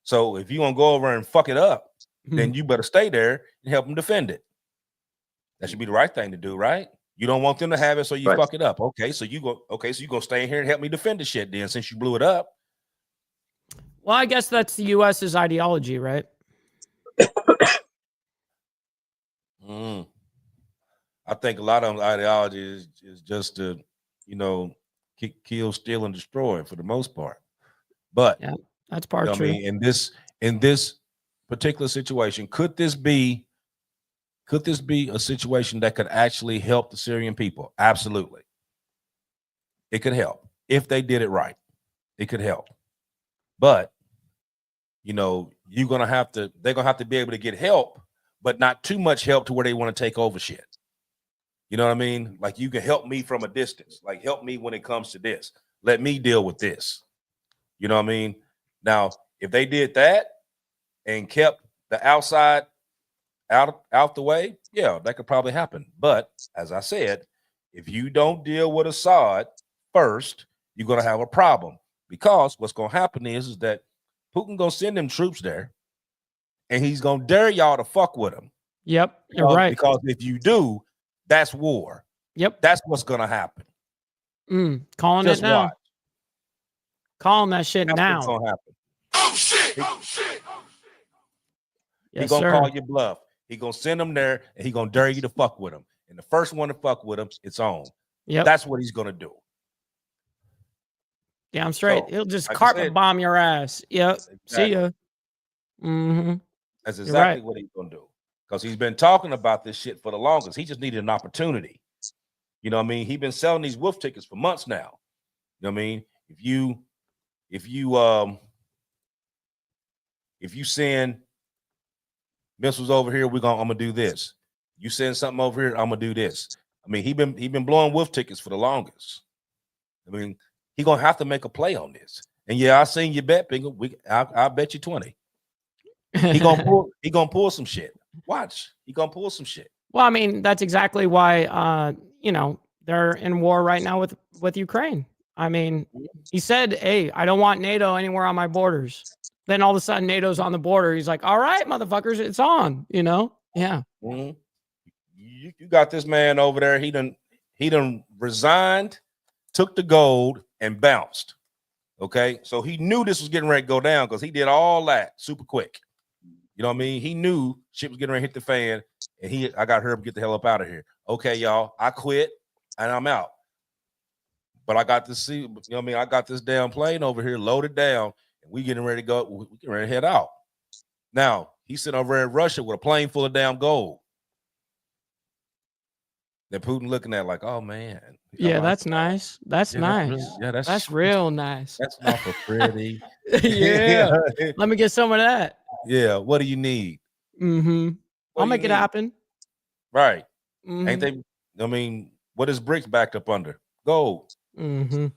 So if you gonna go over and fuck it up, then you better stay there and help them defend it. That should be the right thing to do, right? You don't want them to have it, so you fuck it up. Okay, so you gonna stay in here and help me defend the shit then, since you blew it up. Well, I guess that's the US's ideology, right? I think a lot of them ideology is just to, kill, steal, and destroy for the most part. But yeah, that's part true. I mean, in this particular situation, could this be a situation that could actually help the Syrian people? Absolutely. It could help if they did it right. It could help. But they're gonna have to be able to get help, but not too much help to where they want to take over shit. You know what I mean? Like, you can help me from a distance. Like, help me when it comes to this. Let me deal with this. You know what I mean? Now, if they did that and kept the outside out the way, yeah, that could probably happen. But as I said, if you don't deal with Assad first, you're gonna have a problem, because what's gonna happen is that Putin gonna send them troops there, and he's gonna dare y'all to fuck with him. Yep, you're right. Because if you do, that's war. Yep, that's what's gonna happen. Calling Just it now. watch. Calling that shit That's now. what's gonna happen. Oh shit! Oh shit! He's gonna call you bluff. He gonna send them there, and he gonna dare you to fuck with him. And the first one to fuck with him, it's on. Yep, that's what he's gonna do. Yeah, I'm straight. He'll just like carpet bomb your ass. Yep. Exactly. See ya. That's exactly what he's gonna do. Because he's been talking about this shit for the longest. He just needed an opportunity. You know what I mean? He's been selling these wolf tickets for months now. You know what I mean? If you send missiles over here, I'm gonna do this. You send something over here, I'm gonna do this. I mean, he been blowing wolf tickets for the longest. I mean, he gonna have to make a play on this. And yeah, I seen you bet, Bingo. I'll bet you 20. He gonna pull some shit. Watch, he gonna pull some shit. Well, I mean, that's exactly why they're in war right now with Ukraine. I mean, he said, "Hey, I don't want NATO anywhere on my borders." Then all of a sudden, NATO's on the border. He's like, "All right, motherfuckers, it's on." Yeah. You got this man over there. He done resigned, took the gold, and bounced. Okay, so he knew this was getting ready to go down, because he did all that super quick. You know what I mean? He knew shit was getting ready to hit the fan, and I got her to get the hell up out of here. Okay, y'all, I quit and I'm out. But I got to see, you know what I mean? I got this damn plane over here loaded down, and we getting ready to go. We getting ready to head out. Now he's sitting over in Russia with a plane full of damn gold. Then Putin looking at like, oh man. Yeah, that's nice. That's nice. That's real nice. That's not for pretty. Yeah. Let me get some of that. Yeah. What do you need? I'll make it happen. Right. Ain't they? I mean, what is BRICS backed up under? Gold. Think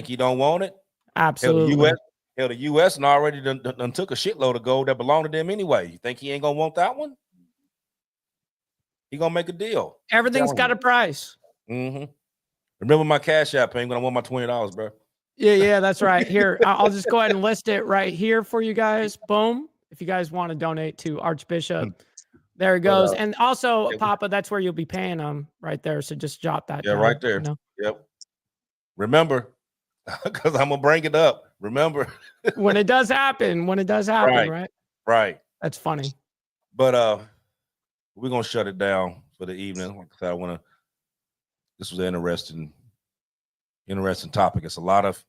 he don't want it? Absolutely. The U.S. and already done took a shitload of gold that belonged to them anyway. You think he ain't gonna want that one? He gonna make a deal. Everything's got a price. Remember my Cash App, Penguin. I want my $20, bro. Yeah, that's right. Here, I'll just go ahead and list it right here for you guys. Boom. If you guys want to donate to Archbishop, there it goes. And also, Papa, that's where you'll be paying them right there. So just jot that down. Right there. Yep. Remember, because I'm gonna bring it up. Remember, when it does happen, right? Right. That's funny. But we're gonna shut it down for the evening. Like I said, this was an interesting topic. It's a lot of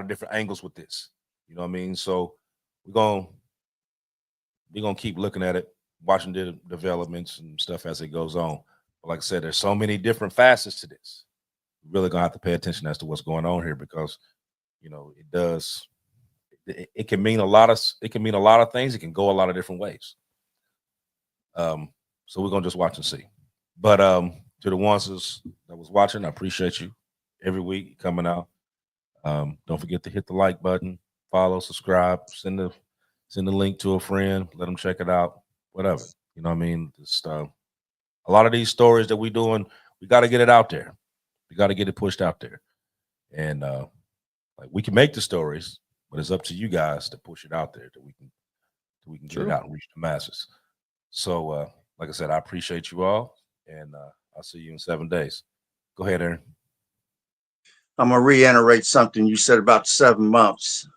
different angles with this. You know what I mean? So we're gonna keep looking at it, watching the developments and stuff as it goes on. But like I said, there's so many different facets to this. We're really gonna have to pay attention as to what's going on here, because it can mean a lot of things. It can go a lot of different ways. So we're gonna just watch and see. But to the ones that was watching, I appreciate you every week coming out. Don't forget to hit the like button, follow, subscribe, send the link to a friend, let them check it out, whatever. You know what I mean? Just, a lot of these stories that we're doing, we got to get it out there. We got to get it pushed out there. And like we can make the stories, but it's up to you guys to push it out there that we can get it out and reach the masses. So, like I said, I appreciate you all, and I'll see you in 7 days. Go ahead, Aaron. I'm gonna reiterate something you said about 7 months.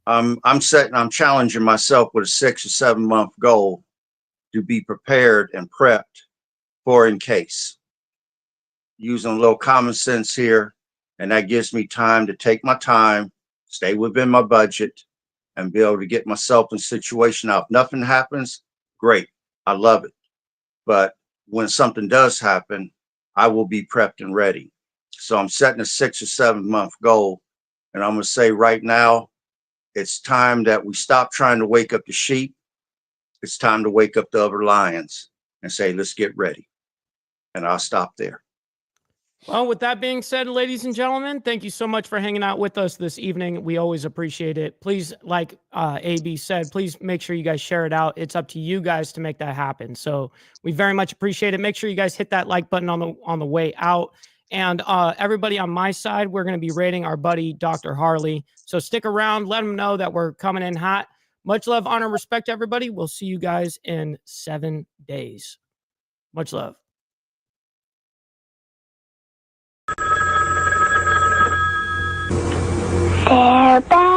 I'm challenging myself with a 6 or 7 month goal to be prepared and prepped for in case. Using a little common sense here, and that gives me time to take my time, stay within my budget, and be able to get myself in a situation. Now, if nothing happens, great, I love it. But when something does happen, I will be prepped and ready. So I'm setting a 6 or 7 month goal, and I'm gonna say right now, it's time that we stop trying to wake up the sheep. It's time to wake up the other lions and say, let's get ready. And I'll stop there. Well, with that being said, ladies and gentlemen, thank you so much for hanging out with us this evening. We always appreciate it. Please, like AB said, please make sure you guys share it out. It's up to you guys to make that happen. So we very much appreciate it. Make sure you guys hit that like button on the way out. And everybody on my side, we're going to be rating our buddy, Dr. Harley. So stick around. Let them know that we're coming in hot. Much love, honor, respect, everybody. We'll see you guys in 7 days. Much love. They're back.